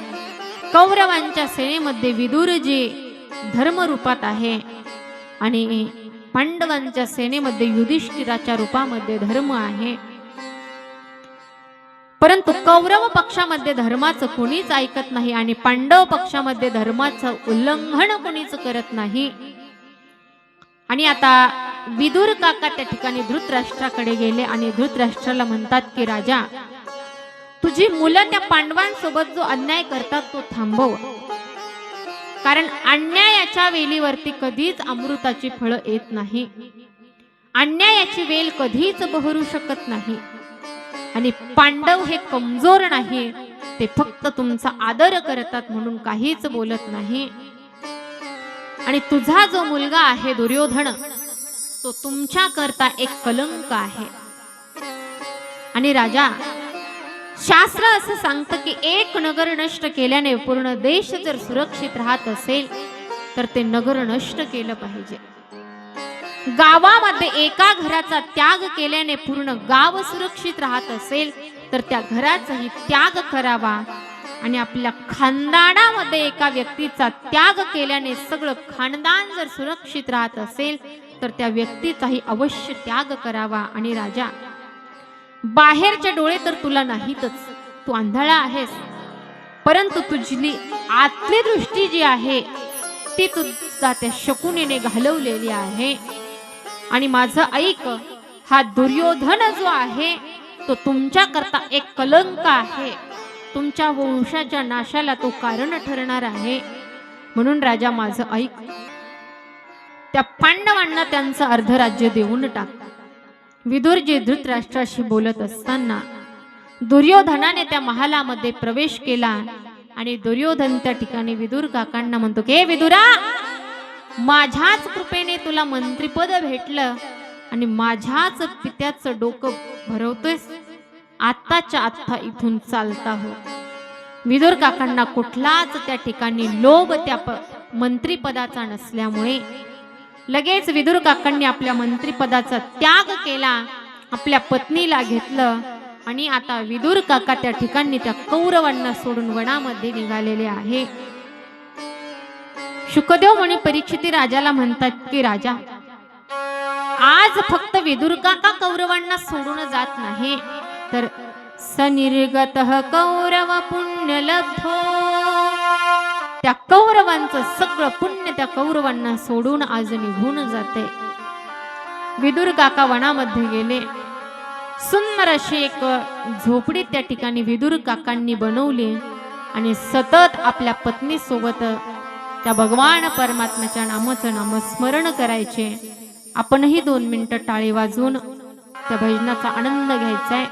कौरवांच्या सेनेमध्ये विदुरजी धर्म रूपात आहे आणि पांडवांच्या सेनेमध्ये युधिष्ठिराच्या रूपामध्ये धर्म आहे. परंतु कौरव पक्षामध्ये धर्माचं कोणीच ऐकत नाही आणि पांडव पक्षामध्ये धर्माचं उल्लंघन कोणीच करत नाही. आणि आता विदुर काका त्या ठिकाणी धृतराष्ट्राकडे गेले आणि धृतराष्ट्राला म्हणतात की राजा, तुझी मुलं त्या पांडवांसोबत जो अन्याय करतात तो थांबव, कारण अन्यायाच्या वेलीवरती कधीच अमृताची फळं येत नाही. अन्यायाची वेल कधीच बहरू शकत नाही. आणि पांडव हे कमजोर नाही, ते फक्त तुमचा आदर करतात म्हणून काहीच बोलत नाही. आणि तुझा जो मुलगा आहे दुर्योधन तो तुमच्या करता एक कलंक आहे. आणि राजा, शास्त्र असं सांगतं की एक नगर नष्ट केल्याने पूर्ण देश जर सुरक्षित राहत असेल तर ते नगर नष्ट केलं पाहिजे. गावामध्ये एका घराचा त्याग केल्याने पूर्ण गाव सुरक्षित राहत असेल तर त्या घराचाही त्याग करावा. आणि आपल्या खानदानामध्ये एका व्यक्तीचा त्याग केल्याने सगळं खानदान जर सुरक्षित राहत असेल तर त्या व्यक्तीचाही अवश्य त्याग करावा. आणि राजा, बाहेरचे डोळे तर तुला नाहीतच, तू आंधळा आहेस, परंतु तुझली आतली दृष्टी जी आहे ती तुझा त्या शकुनीने घालवलेली आहे. आणि माझं ऐक, हा दुर्योधन जो आहे तो तुमच्या करता एक कलंक आहे. तुमच्या वंशाच्या नाशाला तो कारण ठरणार आहे. म्हणून राजा माझं ऐक, त्या पांडवांना त्यांचं अर्धराज्य देऊन टाक. विदुरजी धृतराष्ट्राशी बोलत असताना दुर्योधनाने त्या महालामध्ये प्रवेश केला आणि दुर्योधन त्या ठिकाणी विदुर काकांना म्हणतो की विदुरा, माझ्याच कृपेने तुला मंत्रिपद भेटलं आणि माझ्याच पित्याचं डोकं भरवतोयस. आत्ताच्या आत्ता इथून चालता हो. विदुर काकांना कुठलाच त्या ठिकाणी लोभ त्या मंत्रिपदाचा नसल्यामुळे लगेच विदुर काकांनी आपल्या मंत्रिपदाचा त्याग केला, आपल्या पत्नीला घेतलं आणि आता विदुर काका त्या ठिकाणी त्या कौरवांना सोडून वनामध्ये निघालेले आहे. शुकदेव म्हणे परीक्षिती राजाला म्हणतात की राजा, आज फक्त विदुर काका कौरवांना सोडून जात नाही, तर सनिर्गत कौरव पुण्य लब्धो, त्या कौरवांचं सगळं पुण्य त्या कौरवांना सोडून आज निघून जाते. विदुर काका वनामध्ये गेले. सुंदर अशी एक झोपडी त्या ठिकाणी विदुर काकांनी बनवली आणि सतत आपल्या पत्नी सोबत त्या भगवान परमात्म्याच्या नामाचं नामस्मरण करायचे. आपणही 2 मिनिटं टाळी वाजवून त्या भजनाचा आनंद घ्यायचा आहे.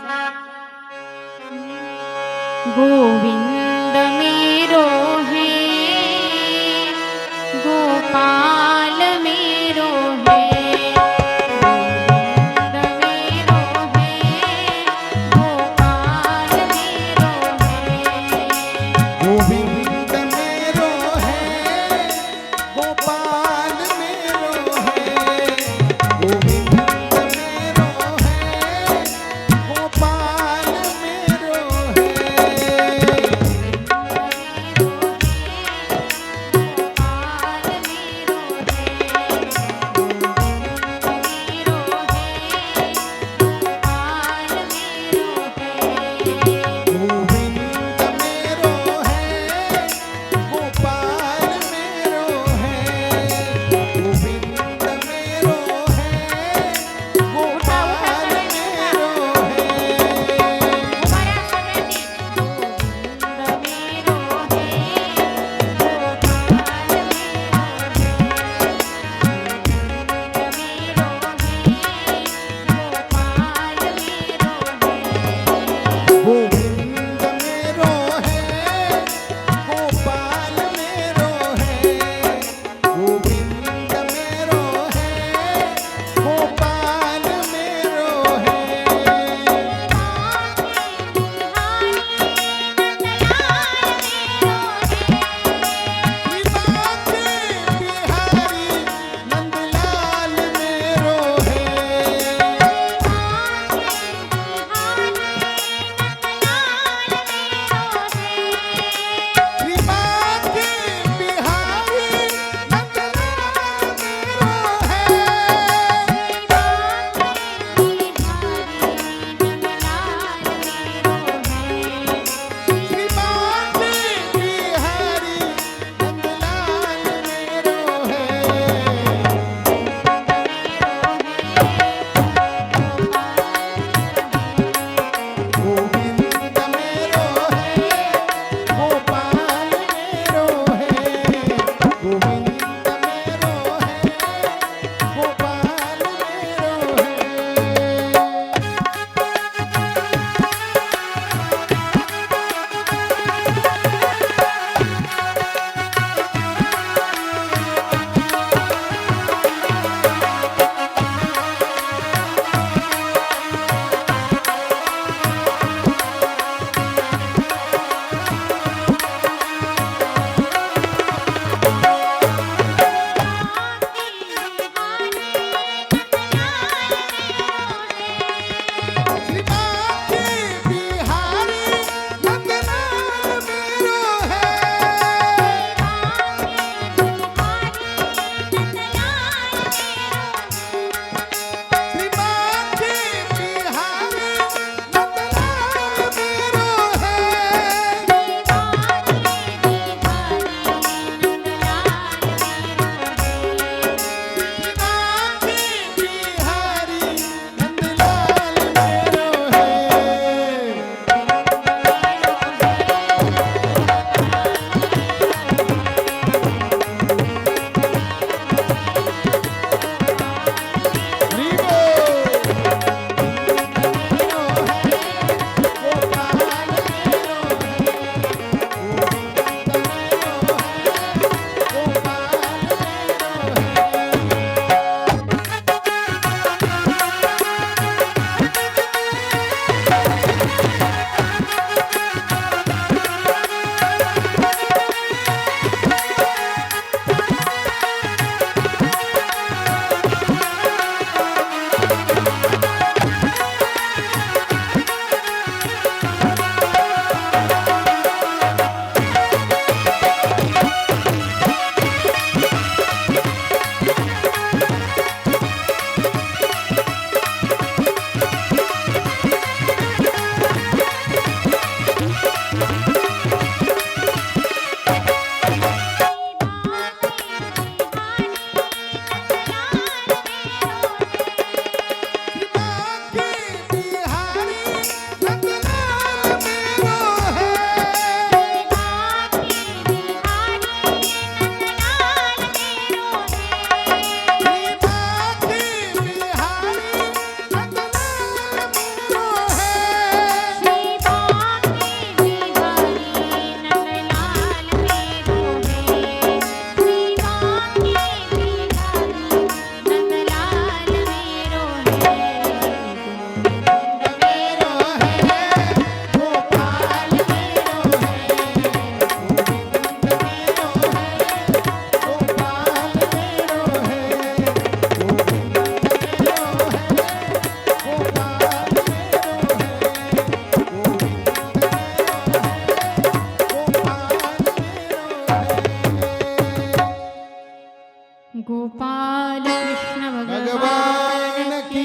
गोविंद मेरो है गोपाल मेरो है, गोविंद मेरो है गोपाल मेरो है, गोविंद मेरो है गोपाल मेरो है, गोविंद मेरो है गोपाल मेरो है. गोपाल कृष्ण भगवान की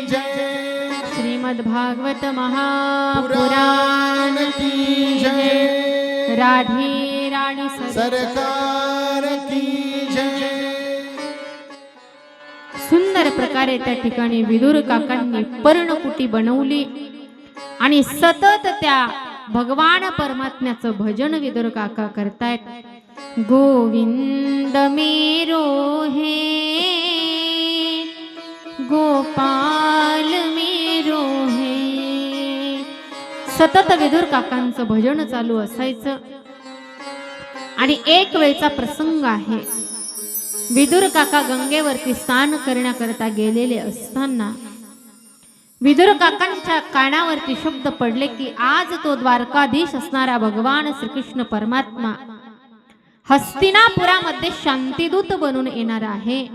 जय। श्रीमद् भागवत पुराण महापुराण की जय। राधे राणी सरकार की जय। सुंदर प्रकारे त्या ठिकाणी विदुर काकांनी पर्णकुटी बनवली आणि सतत त्या भगवान परमात्म्याचं भजन विदुर काका करतायत। गोविंद मेरो है, गोपाल मेरो है, सतत विदुर काकांचं भजन चालू असायचं। आणि एक वेळचा प्रसंग आहे, विदुर काका गंगेवरती स्नान करण्याकरता गेलेले असताना विदुर काकांच्या कानावरती शब्द पडले की आज तो द्वारकाधीश असणारा भगवान श्रीकृष्ण परमात्मा हस्तिनापुरामध्ये शांतिदूत बनून येणार आहे।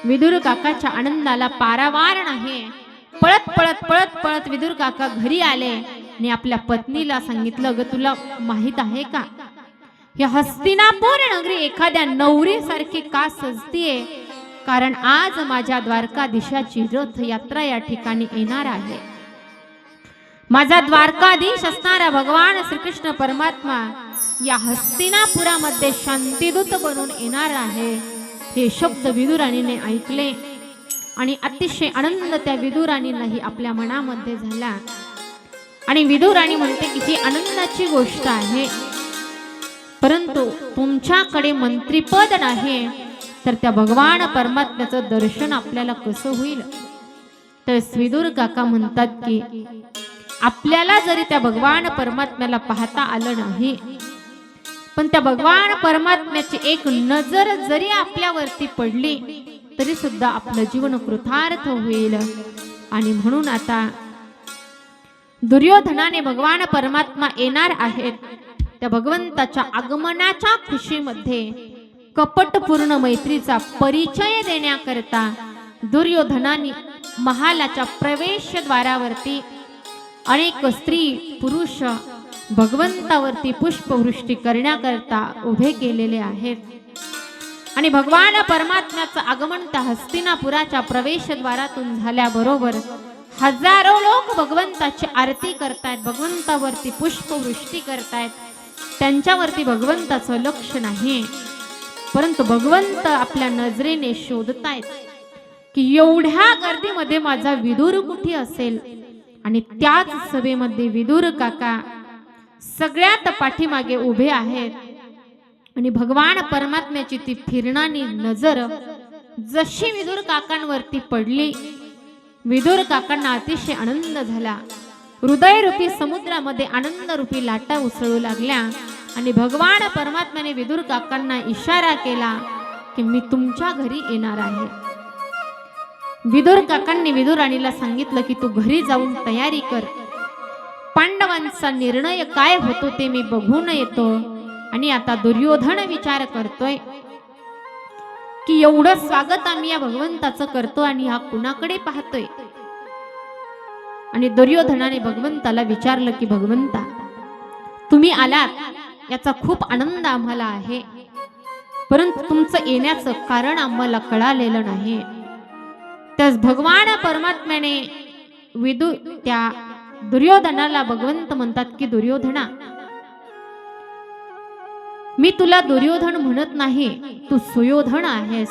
विदुर काकाच्या आनंदाला पारावार नाही। पळत पळत पळत पळत विदुर काका घरी आले आणि आपल्या पत्नीला सांगितलं, ग तुला माहित आहे का, या हस्तिनापुर नगरी एखाद्या नवरीसारखी का सजतीये? कारण आज माझ्या द्वारकाधीशाची रथ यात्रा या ठिकाणी येणार आहे। माझा द्वारकाधीश असणारा भगवान श्रीकृष्ण परमात्मा या हस्तिनापुरामध्ये शांतिदूत बनून येणार आहे। हे शब्द विदुराणीने ऐकले आणि अतिशय आनंद त्या विदुराणीलाही आपल्या मनामध्ये झाला। आणि विदुराणी म्हणते की ही आनंदाची गोष्ट आहे, परंतु तुमच्याकडे मंत्रीपद नाही तर त्या भगवान परमात्म्याचं दर्शन आपल्याला कसं होईल? तर विदुर काका म्हणतात की आपल्याला जरी त्या भगवान परमात्म्याला पाहता आलं नाही, पण त्या भगवान परमात्म्याची एक नजर जरी आपल्यावरती पडली तरी सुद्धा आपलं जीवन कृतार्थ होईल। आणि म्हणून आता दुर्योधनाने भगवान परमात्मा येणार आहेत त्या भगवंताच्या आगमनाच्या खुशीमध्ये कपटपूर्ण मैत्रीचा परिचय देण्याकरता दुर्योधनाने महालाच्या प्रवेशद्वारावरती अनेक स्त्री पुरुष भगवंतावरती पुष्पवृष्टी करण्याकरता उभे केलेले आहेत। आणि भगवान परमात्म्याचं आगमन त्या हस्तिनापुराच्या प्रवेशद्वारातून झाल्याबरोबर हजारो लोक भगवंताची आरती करतायत, भगवंतावरती पुष्पवृष्टी करतायत। त्यांच्यावरती भगवंताचं लक्ष नाही, परंतु भगवंत आपल्या नजरेने शोधतायत की एवढ्या गर्दीमध्ये माझा विदुर कुठे असेल। आणि त्याच सभेमध्ये विदुर काका सगळ्यात पाठीमागे उभे आहेत। आणि भगवान परमात्म्याची ती फिरणारी नजर जशी विदुर काकांवरती पडली, विदुर काकांना अतिशय आनंद झाला। हृदयरूपी समुद्रामध्ये आनंदरूपी लाटा उसळू लागल्या आणि भगवान परमात्म्याने विदुर काकांना इशारा केला की मी तुमच्या घरी येणार आहे। विदुर काकांनी विदुराणीला सांगितलं की तू घरी जाऊन तयारी कर, पांडवांचा निर्णय काय होतो ते मी बघून येतो। आणि आता दुर्योधन विचार करतोय की एवढं स्वागत आम्ही या भगवंताचं करतो आणि हा कुणाकडे पाहतोय। आणि दुर्योधनाने भगवंताला विचारलं की भगवंता तुम्ही आलात याचा खूप आनंद आम्हाला आहे, परंतु तुमचं येण्याचं कारण आम्हाला कळालेलं नाही। त्यास भगवान परमात्म्याने त्या दुर्योधनाला भगवंत म्हणतात की दुर्योधना, मी तुला दुर्योधन म्हणत नाही, तू सुयोधन आहेस।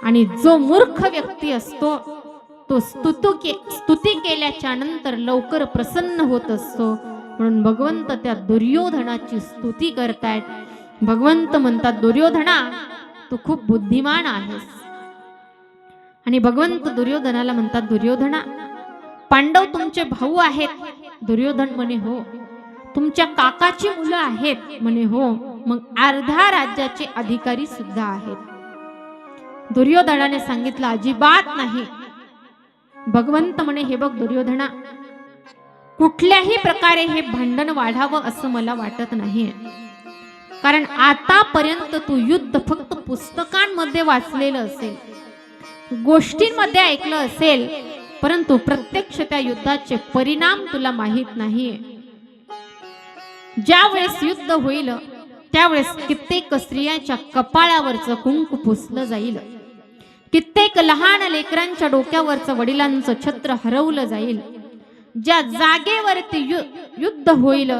आणि जो मूर्ख व्यक्ती असतो तो स्तुती केल्याच्या नंतर लवकर प्रसन्न होत असतो, म्हणून भगवंत त्या दुर्योधनाची स्तुती करतायत। भगवंत म्हणतात दुर्योधना तू खूप बुद्धिमान आहेस। आणि भगवंत दुर्योधनाला म्हणतात दुर्योधना पांडव तुमचे भाऊ आहेत? दुर्योधन म्हणे हो। तुमच्या काकाची मुलं आहेत? म्हणे हो। मग अर्ध्या राज्याचे अधिकारी सुद्धा आहेत? दुर्योधनाने सांगितलं अजिबात नाही। भगवंत म्हणे हे बघ दुर्योधना, कुठल्याही प्रकारे हे भांडण वाढावं असं मला वाटत नाही, कारण आतापर्यंत तू युद्ध फक्त पुस्तकांमध्ये वाचलेलं असेल, गोष्टींमध्ये ऐकलं असेल, परंतु प्रत्यक्ष त्या युद्धाचे परिणाम तुला माहित नाहीये। ज्या वेळेस युद्ध होईल त्यावेळेस कित्येक स्त्रियांच्या कपाळावरचं कुंकू पुसलं जाईल, कित्येक लहान लेकरांच्या डोक्यावरचं वडिलांचं छत्र हरवलं जाईल. ज्या जागेवरती युद्ध होईल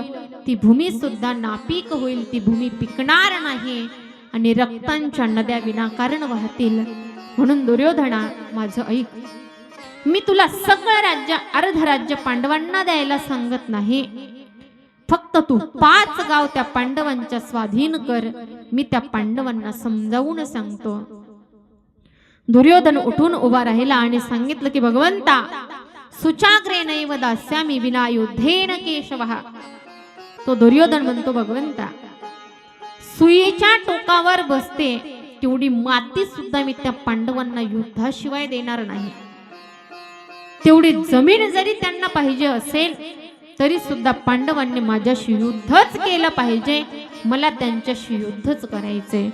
ती भूमी सुद्धा नापीक होईल, ती भूमी पिकणार नाही आणि रक्तांच्या नद्या विनाकारण वाहतील. म्हणून दुर्योधना माझं ऐक, मी तुला सगळं राज्य अर्ध राज्य पांडवांना द्यायला सांगत नाही, फक्त तू 5 गाव त्या पांडवांच्या स्वाधीन कर, मी त्या पांडवांना समजावून सांगतो. दुर्योधन उठून उभा राहिला आणि सांगितलं की भगवंता, सुचाग्रे नैव दास्यामि विना युद्धेन केशवः. तो दुर्योधन म्हणतो, भगवंता सुईच्या टोकावर बसते तेवढी माती सुद्धा मी त्या पांडवांना युद्धाशिवाय देणार नाही. तेवढी जमीन जरी त्यांना पाहिजे असेल तरी सुद्धा पांडवांनी माझ्याशी युद्धच केलं पाहिजे, मला त्यांच्याशी युद्धच करायचे.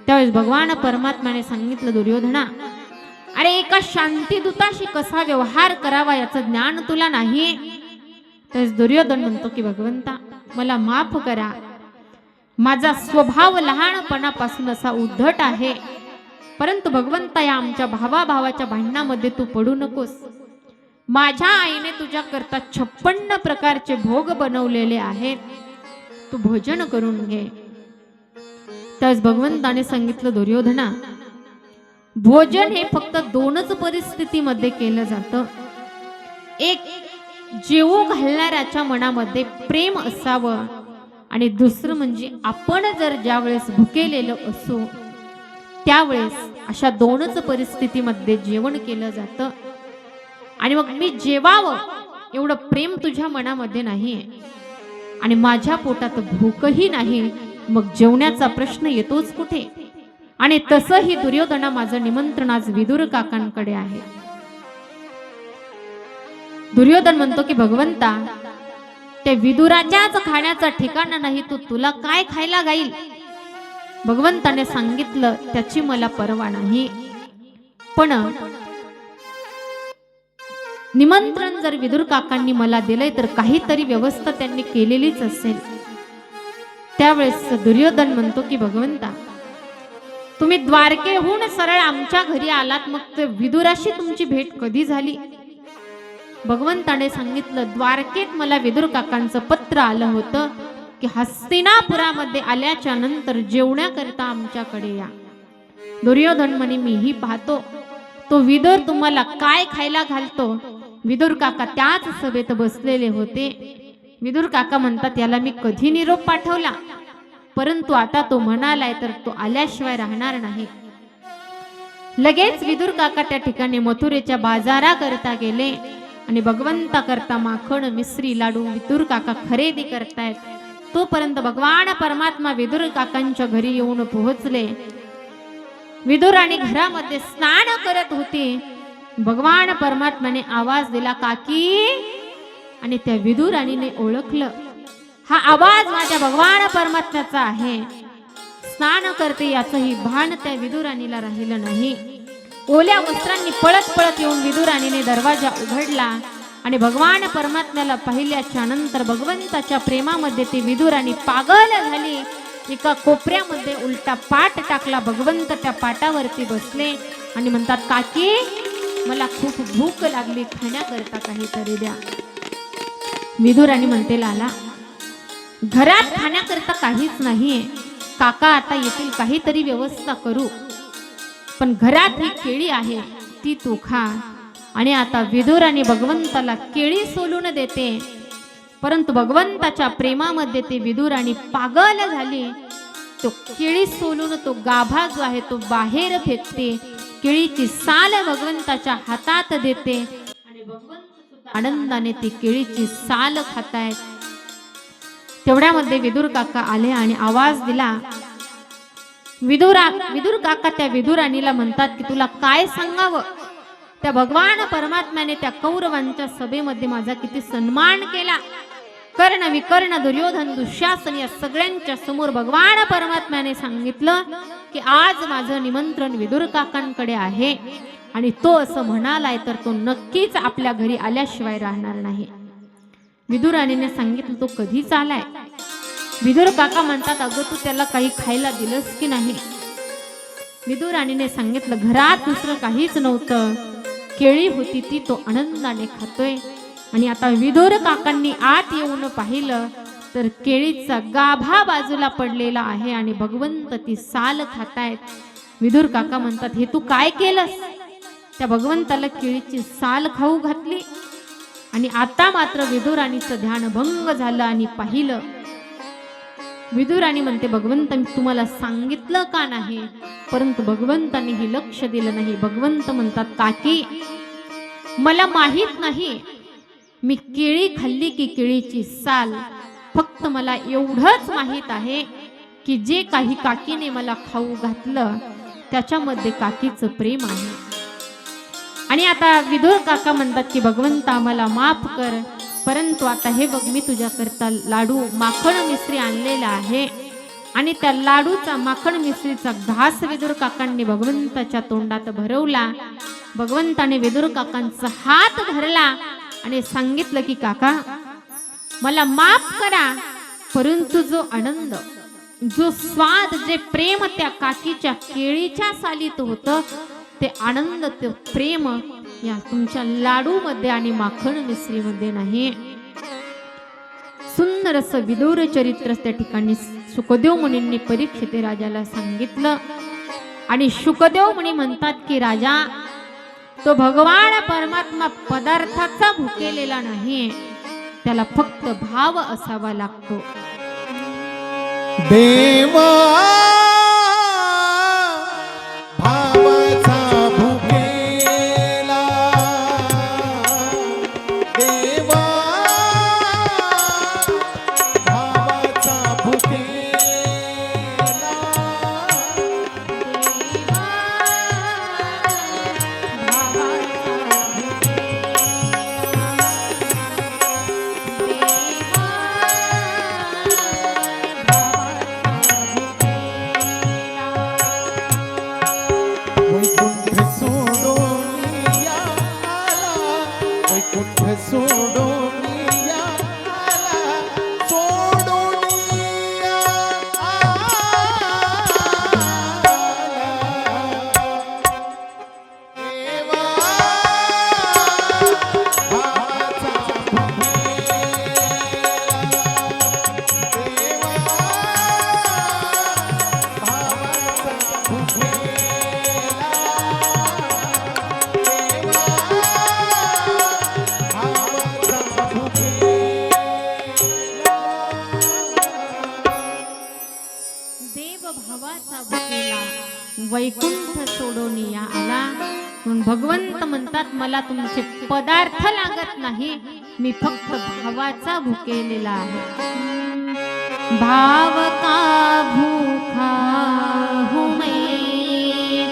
त्यावेळेस भगवान परमात्म्याने सांगितलं, दुर्योधना अरे एका शांतीदूताशी कसा व्यवहार करावा याचं ज्ञान तुला नाही. त्यावेळेस दुर्योधन म्हणतो की भगवंता मला माफ करा, माझा स्वभाव लहानपणापासून असा उद्धट आहे, परंतु भगवंता या आमच्या भावाभावाच्या भांडणामध्ये तू पडू नकोस. माझ्या आईने तुझ्या करता 56 प्रकारचे भोग बनवलेले आहेत, तू भोजन करून घे. त्यास भगवंताने सांगितलं, दुर्योधना भोजन हे फक्त 2च परिस्थितीमध्ये केलं जातं. एक, जेवू घालणाऱ्याच्या मनामध्ये प्रेम असावं, आणि दुसरं म्हणजे आपण जर ज्यावेळेस भुकेलेलो असू त्यावेळेस अशा 2च परिस्थितीमध्ये जेवण केलं जातं. आणि मग मी जेवावं एवढं प्रेम तुझ्या मनामध्ये नाहीये आणि माझ्या पोटात भूकही नाही, मग जेवण्याचा प्रश्न येतोच कुठे. आणि तसंही दुर्योधना माझं निमंत्रण आज विदुर काकांकडे आहे. दुर्योधन म्हणतो की भगवंता त्या विदुराच्याच खाण्याचं ठिकाण नाही, तो तुला काय खायला गाईल. भगवंताने सांगितलं त्याची मला पर्वा नाही, पण निमंत्रण जर विदुर काकांनी मला दिलंय तर काहीतरी व्यवस्था त्यांनी केलेलीच असेल. त्यावेळेस दुर्योधन म्हणतो की भगवंता तुम्ही द्वारकेहून सरळ आमच्या घरी आलात, मग ते विदुराशी तुमची भेट कधी झाली. भगवंताने सांगितलं द्वारकेत मला विदुर काकांचं पत्र आलं होतं की हस्तिनापुरामध्ये आल्याच्या नंतर जेवण्याकरता आमच्याकडे या. दुर्योधन म्हणे मीही पाहतो तो विदुर तुम्हाला काय खायला घालतो. विदुर काका त्याच सभेत बसलेले होते. विदुर काका म्हणतात याला मी कधी निरोप पाठवला, परंतु आता तो म्हणालाय तर तो आल्याशिवाय राहणार नाही. लगेच विदुर काका त्या ठिकाणी मथुरेच्या बाजाराकरता गेले आणि भगवंता करता माखण मिश्री लाडू विदुर काका खरेदी करतायत. तोपर्यंत भगवान परमात्मा विदुर काकांच्या घरी येऊन पोहोचले. विदुराणी घरामध्ये स्नान करत होती. भगवान परमात्म्याने आवाज दिला काकी, आणि त्या विदुराणीने ओळखलं हा आवाज माझ्या भगवान परमात्म्याचा आहे. स्नान करते याचंही भान त्या विदुराणीला राहिलं नाही. ओल्या वस्त्रांनी पळत पळत येऊन विदुराणीने दरवाजा उघडला आणि भगवान परमात्म्याला पाहिल्याच्या नंतर भगवंताच्या प्रेमामध्ये ती विदुराणी पागल झाली. एका कोपऱ्यामध्ये उलटा पाट टाकला. भगवंत त्या पाटावरती बसले आणि म्हणतात काकी मला खूप भूक लागली, खाण्याकरता काहीतरी द्या. विदुराणी म्हणते लाला घरात खाण्याकरता काहीच नाहीये, काका आता येतील काहीतरी व्यवस्था करू, पण घरात ही केळी आहे ती तू खा. आणि आता विदुराणी भगवंताला केळी सोलून देते, परंतु भगवंताच्या प्रेमामध्ये ते विदुराणी पागल झाली. तो केळी सोलून तो गाभा जो आहे तो बाहेर फेकते. केळीची साल भगवंताच्या हातात देते आणि भगवंत आनंदाने ती केळीची साल खातायत. तेवढ्यामध्ये विदुर काका आले आणि आवाज दिला. विदुर काका त्या विदुराणीला म्हणतात की तुला काय सांगावं, त्या भगवान परमात्म्याने त्या कौरवांच्या सभेमध्ये माझा किती सन्मान केला. कर्ण विकर्ण दुर्योधन दुःशासन या सगळ्यांच्या समोर भगवान परमात्म्याने सांगितलं की आज माझं निमंत्रण विदुर काकांकडे आहे आणि तो असं म्हणालाय तर तो नक्कीच आपल्या घरी आल्याशिवाय राहणार नाही. विदुराणीने सांगितलं तो कधीच आलाय. विदुर काका म्हणतात, अगं तू त्याला काही खायला दिलंस की नाही? विदुर राणीने सांगितलं, घरात दुसरं काहीच नव्हतं, केळी होती ती तो आनंदाने खातोय. आणि आता विदुर काकांनी आत येऊन पाहिलं तर केळीचा गाभा बाजूला पडलेला आहे आणि भगवंत ती साल खातायत. विदुर काका म्हणतात, हे तू काय केलंस? त्या भगवंताला केळीची साल खाऊ घातली. आणि आता मात्र विदुराणीचं ध्यान भंग झालं आणि पाहिलं. विदुराणी म्हणते, भगवंत मी तुम्हाला सांगितलं का नाही? परंतु भगवंताने हे लक्ष दिलं नाही. भगवंत म्हणतात, काकी मला माहित नाही मी केळी खाल्ली की केळीची साल, फक्त मला एवढंच माहित आहे की जे काही काकीने मला खाऊ घातलं त्याच्यामध्ये काकीचं प्रेम आहे. आणि आता विदुर काका म्हणतात की भगवंत आम्हाला माफ कर, परंतु आता हे बघ मी तुझ्याकरता लाडू माखण मिश्री आणलेला आहे. आणि त्या लाडूचा माखण मिश्रीचा घास विदुर काकांनी भगवंताच्या तोंडात भरवला. भगवंताने विदुर काकांचा हात धरला आणि सांगितलं की काका मला माफ करा, परंतु जो आनंद, जो स्वाद, जे प्रेम त्या काकीच्या केळीच्या सालीत होतं, ते आनंद, ते प्रेम या तुमच्या लाडू मध्ये आणि माखण मिश्रीमध्ये नाही. सुंदर असं विदुर चरित्र त्या ठिकाणी शुकदेव मुनींनी परीक्षित राजाला सांगितलं. आणि शुकदेव मुनी म्हणतात की राजा, तो भगवान परमात्मा पदार्थाचा भुकेलेला नाही, त्याला फक्त भाव असावा लागतो. देवा भावाचा भुकेला, देवा भावाचा भुकेला, वैकुंठ सोडून या आला, वैकुंठ सोडून या आला, सोडून या आला. देवा भावाचा भुकेला, देवा भावाचा भुकेला, देव भावाचा भुकेला, वैकुंठ सोडून या आला. म्हणून भगवंत म्हणतात, मला तुमचे पदार्थ लागत नाही, मी फक्त भावाचा भुकेलेला आहे. भाव का भूखा हूँ मैं,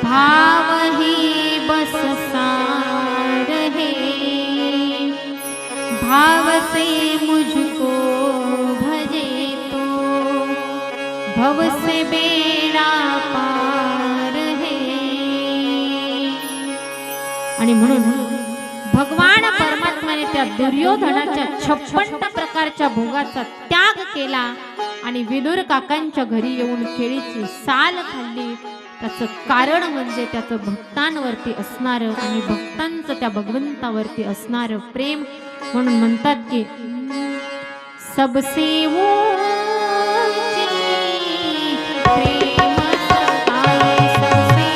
भाव ही बस सार है, भाव से मुझको भजे तो भव से बेड़ा पार है. आणि म्हणून भगवान परमात्म्याने त्या दुर्योधनाच्या 56 प्रकारच्या भोगाचा त्याग केला आणि विदुर काकांच्या घरी येऊन केळीची साल खाल्ली. त्याचं कारण म्हणजे त्याचं भक्तांवरती असणारं आणि भक्तांचं त्या भगवंतावरती असणारं प्रेम. म्हणून म्हणतात की सबसे ऊंची प्रेम सखाई, सबसे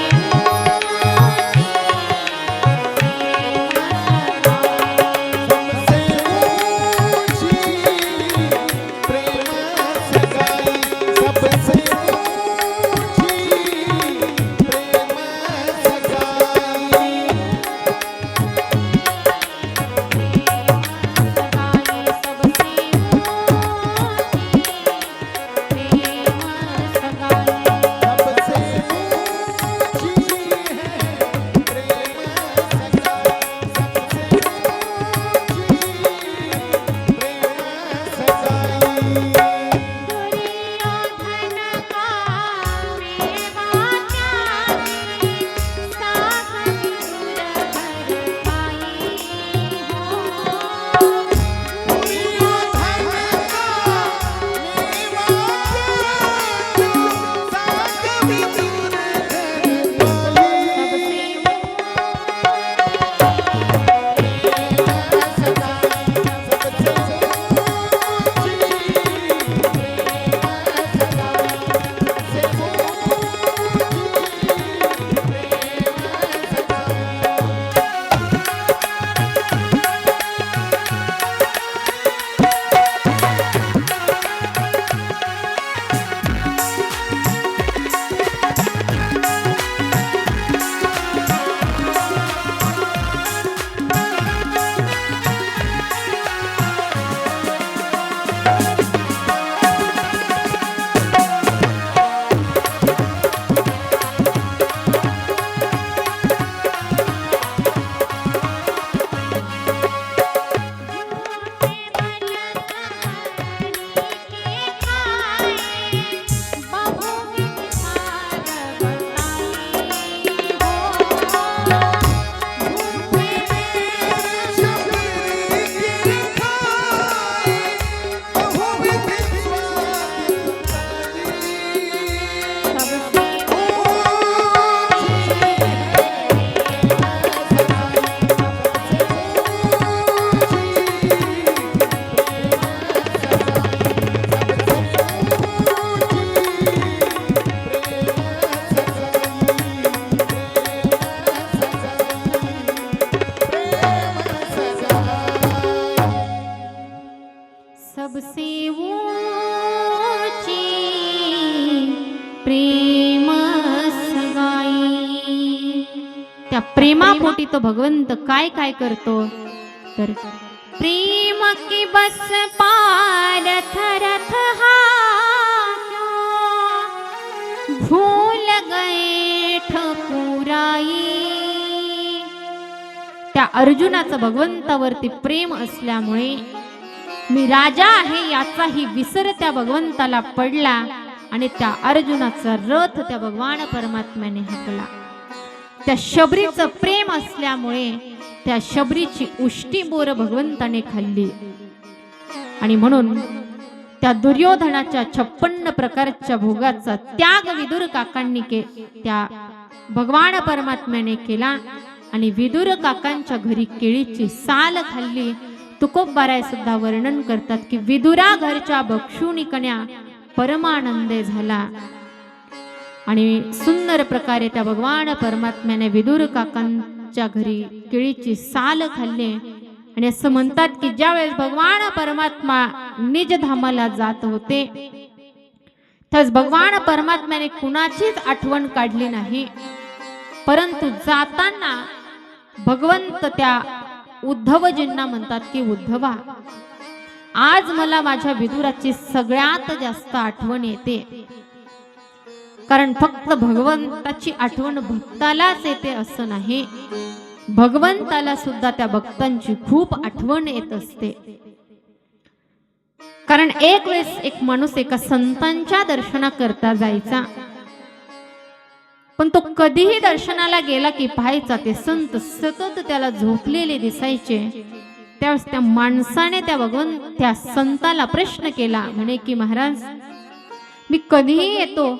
प्रेम सगाई. त्या प्रेमापोटी तो भगवंत काय काय करतो तर प्रेम की बस पार थरथ हा भूल गए ठकुराई. त्या अर्जुनाचं भगवंतावरती प्रेम असल्यामुळे मी राजा आहे याचाही विसर त्या भगवंताला पडला आणि त्या अर्जुनाचा रथ त्या भगवान परमात्म्याने हाकला. त्या शबरीचं प्रेम असल्यामुळे त्या शबरीची उष्टी बोर भगवंताने खाल्ली आणि म्हणून त्या दुर्योधनाच्या 56 प्रकारच्या भोगाचा त्याग विदुर काकांनी त्या भगवान परमात्म्याने केला आणि विदुर काकांच्या घरी केळीची साल खाल्ली. तुकोबाराय सुद्धा वर्णन करतात की विदुरा घरच्या बक्षुनिकण्या परमानंदे झाला आणि सुंदर प्रकारे त्या भगवान परमात्म्याने विदुर काकांच्या घरी केळीची साल खाल्ली. आणि असं म्हणतात की ज्यावेळेस भगवान परमात्मा निजधामाला जात होते त्याच भगवान परमात्म्याने कुणाचीच आठवण काढली नाही, परंतु जाताना भगवंत त्या उद्धवजींना म्हणतात की उद्धवा, आज मला माझ्या विदुराची सगळ्यात जास्त आठवण येते. कारण फक्त भगवंताची आठवण भक्तालाच येते असं नाही, भगवंताला सुद्धा त्या भक्तांची खूप आठवण येत असते. कारण एक वेळेस एक माणूस एका संतांच्या दर्शनाकरता जायचा, पण तो कधीही दर्शनाला गेला की पाहायचा ते संत सतत त्याला झोपलेले दिसायचे. त्यावेळेस त्या माणसाने त्या संताला प्रश्न केला, म्हणे की महाराज, मी कधीही येतो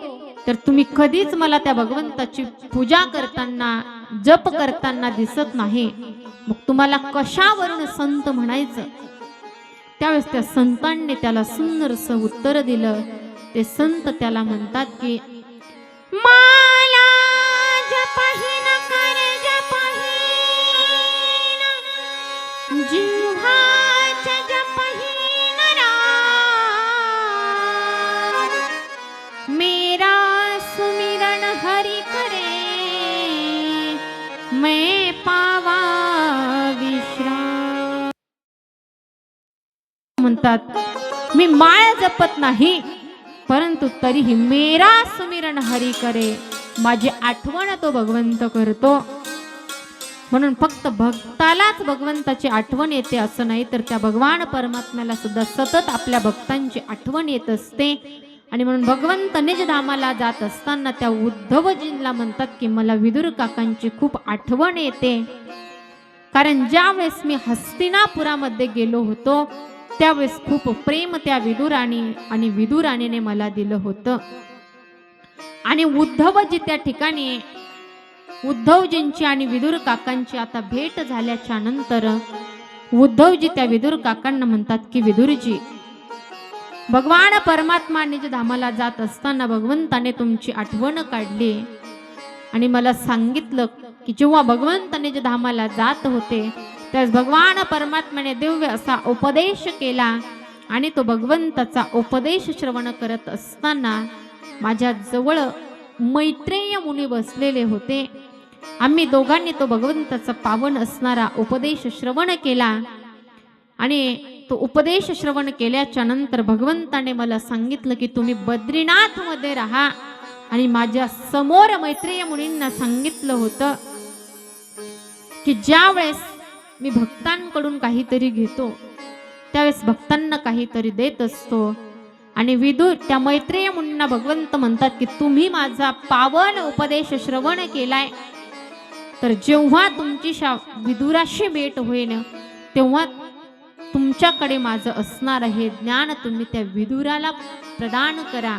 तर तुम्ही कधीच मला त्या भगवंताची पूजा करताना जप करताना दिसत नाही, मग तुम्हाला कशावरून संत म्हणायचं? त्यावेळेस त्या संतांनी त्याला सुंदरसं उत्तर दिलं. ते संत त्याला म्हणतात की माला जपहीन कर जपहीन जिव्हाच जपहीन राम, मेरा सुमिरन हरि करे मैं पावा विश्राम. म्हणतात मी माळ जपत नाही, परंतु तरीही मेरा सुमिरन हरी करे, माझी आठवण तो भगवंत करतो. म्हणून फक्त भक्तालाच भगवंताची आठवण येते असं नाही, तर त्या भगवान परमात्म्याला सुद्धा सतत आपल्या भक्तांची आठवण येत असते. आणि म्हणून भगवंत निजधामाला जात असताना त्या उद्धवजींना म्हणतात की मला विदुर काकांची खूप आठवण येते. कारण ज्या वेळेस मी हस्तिनापुरामध्ये गेलो होतो त्यावेळेस खूप प्रेम त्या विदुराणी आणि विदुराणीने मला दिलं होतं. आणि उद्धवजी त्या ठिकाणी उद्धवजींची आणि विदुर काकांची आता भेट झाल्याच्या नंतर उद्धवजी त्या विदुर काकांना म्हणतात की विदुरजी, भगवान परमात्मा निज धामाला जात असताना भगवंताने तुमची आठवण काढली आणि मला सांगितलं की जेव्हा भगवंत निज धामाला जात होते त्यास भगवान परमात्म्याने दिव्य असा उपदेश केला आणि तो भगवंताचा उपदेश श्रवण करत असताना माझ्या जवळ मैत्रेय मुनी बसलेले होते. आम्ही दोघांनी तो भगवंताचा पावन असणारा उपदेश श्रवण केला आणि तो उपदेश श्रवण केल्याच्या नंतर भगवंताने मला सांगितलं की तुम्ही बद्रीनाथ मध्ये राहा. आणि माझ्या समोर मैत्रेय मुनींना सांगितलं होतं की ज्या वेळेस मी भक्तांकडून काहीतरी घेतो त्यावेळेस भक्तांना काहीतरी देत असतो. आणि विदुर त्या मैत्रेय मुनींना भगवंत म्हणतात की तुम्ही माझा पावन उपदेश श्रवण केलाय, तर जेव्हा तुमची विदुराशी भेट होईल तेव्हा तुमच्याकडे माझं असणार हे ज्ञान तुम्ही त्या विदुराला प्रदान करा.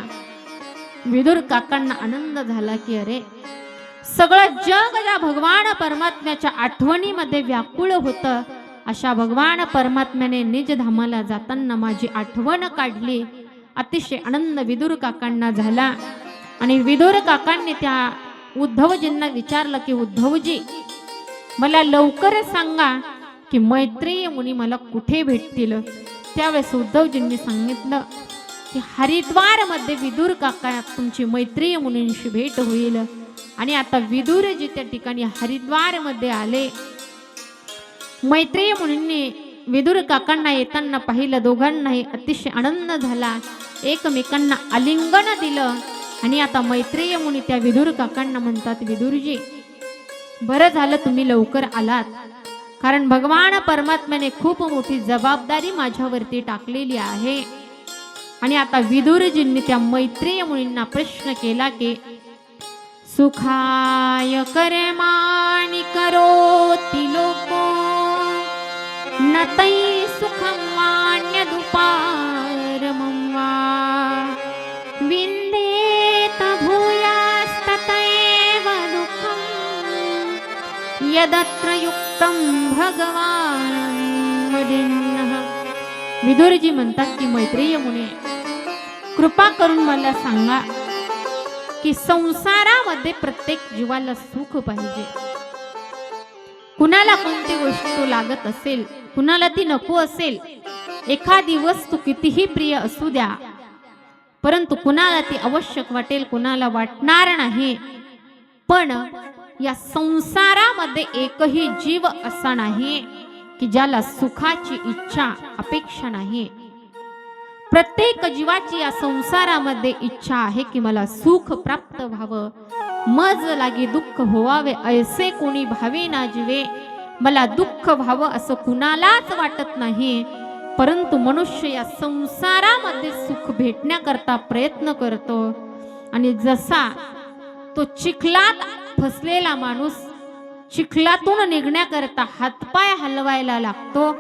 विदुर काकांना आनंद झाला की अरे, सगळं जग ज्या भगवान परमात्म्याच्या आठवणीमध्ये व्याकुळ होतं अशा भगवान परमात्म्याने निज धामाला जाताना माझी आठवण काढली. अतिशय आनंद विदुर काकांना झाला. आणि विदुर काकांनी त्या उद्धवजींना विचारलं की उद्धवजी, मला लवकर सांगा की मैत्रेय मुनी मला कुठे भेटतील. त्यावेळेस उद्धवजींनी सांगितलं की हरिद्वार मध्ये विदुर काका तुमची मैत्रीय मुनींशी भेट होईल. आणि आता विदुरजी त्या ठिकाणी हरिद्वार मध्ये आले. मैत्रीय मुनींनी विदुर काकांना येताना पाहिलं. दोघांनाही अतिशय आनंद झाला. एकमेकांना आलिंगन दिलं. आणि आता मैत्रीय मुनी त्या विदुर काकांना म्हणतात, विदुरजी बरं झालं तुम्ही लवकर आलात, कारण भगवान परमात्म्याने खूप मोठी जबाबदारी माझ्यावरती टाकलेली आहे. आणि आता विदुरजींनी त्या मैत्रीय मुनींना प्रश्न केला की सुखाय कर्माणि करोति लोको न तै सुखं वान्यदुपारमं वा विन्देत भूयास्ततैव दुःखं यदत्र युक्तं भगवान् वदिन्नः. विदुरजी म्हणतात की मैत्रीय मुने, कृपा करून मला सांगा की संसारामध्ये प्रत्येक जीवाला सुख पाहिजे. कुणाला कोणती गोष्ट लागत असेल, कुणाला ती नको असेल. एखादी वस्तू कितीही प्रिय असू द्या, परंतु कुणाला ती आवश्यक वाटेल, कुणाला वाटणार नाही. पण या संसारामध्ये एकही जीव असा नाही की ज्याला सुखाची इच्छा अपेक्षा नाही. प्रत्येक जीवाची या संसारामध्ये इच्छा आहे की मला सुख प्राप्त व्हावं, मज लागी दुःख होवावे ऐसे कोणी भावे ना जीवे. मला दुःख व्हावं असं कुणालाच वाटत नाही, परंतु मनुष्य या संसारामध्ये सुख भेटण्याकरता प्रयत्न करतो. आणि जसा तो चिखलात फसलेला माणूस चिखलातून निघण्याकरता हातपाय हलवायला लागतो,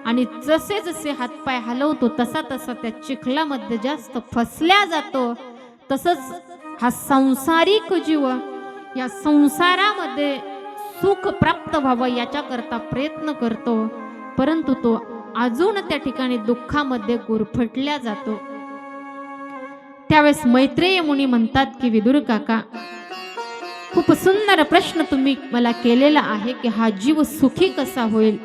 आणि जसे जसे हातपाय हलवतो तसा तसा त्या चिखलामध्ये जास्त फसल्या जातो. तसंच हा संसारिक जीव या संसारामध्ये सुख प्राप्त व्हावं याच्याकरता प्रयत्न करतो, परंतु तो अजून त्या ठिकाणी दुःखामध्ये गुरफटल्या जातो. त्यावेळेस मैत्रेय मुनी म्हणतात की विदुर काका, खूप सुंदर प्रश्न तुम्ही मला केलेला आहे की हा जीव सुखी कसा होईल.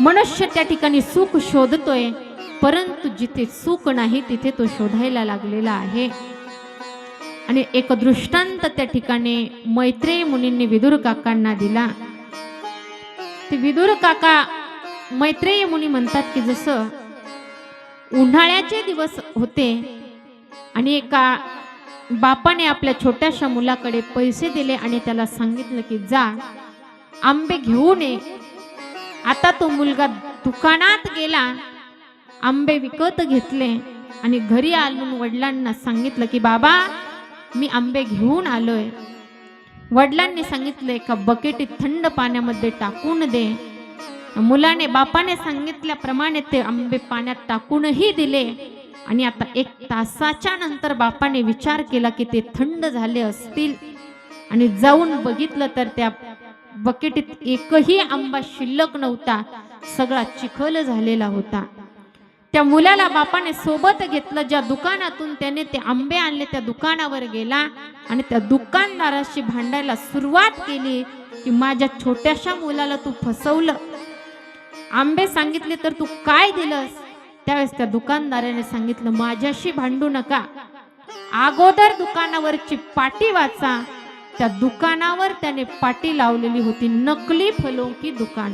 मनुष्य त्या ठिकाणी सुख शोधतोय, परंतु जिथे सुख नाही तिथे तो शोधायला लागलेला आहे. आणि एक दृष्टांत त्या ठिकाणी मैत्रेय मुनींनी विदुर काकांना दिला. ते विदुर काका मैत्रेय मुनी म्हणतात की जसं उन्हाळ्याचे दिवस होते आणि एका बापाने आपल्या छोट्याशा मुलाकडे पैसे दिले आणि त्याला सांगितलं की जा आंबे घेऊन ये. आता तो मुलगा दुकानात गेला, आंबे विकत घेतले आणि घरी आणून वडिलांना सांगितलं की बाबा मी आंबे घेऊन आलोय. वडिलांनी सांगितलं एका बकेटीत थंड पाण्यामध्ये टाकून दे. मुलाने बापाने सांगितल्याप्रमाणे ते आंबे पाण्यात टाकूनही दिले. आणि आता 1 तासाच्या नंतर बापाने विचार केला की ते थंड झाले असतील, आणि जाऊन बघितलं तर त्या बकेटीत एकही आंबा शिल्लक नव्हता, सगळा चिखल झालेला होता. त्या मुलाला बापाने सोबत घेतलं. ज्या दुकानातून त्याने ते आंबे आणले त्या दुकानावर गेला आणि त्या दुकानदाराशी भांडायला सुरुवात केली की माझ्या छोट्याशा मुलाला तू फसवलं, आंबे सांगितले तर तू काय दिलंस. त्यावेळेस त्या दुकानदाराने सांगितलं माझ्याशी भांडू नका, अगोदर दुकानावरची पाटी वाचा. त्या दुकानावर त्याने पाटी लावलेली होती नकली फलों की दुकान.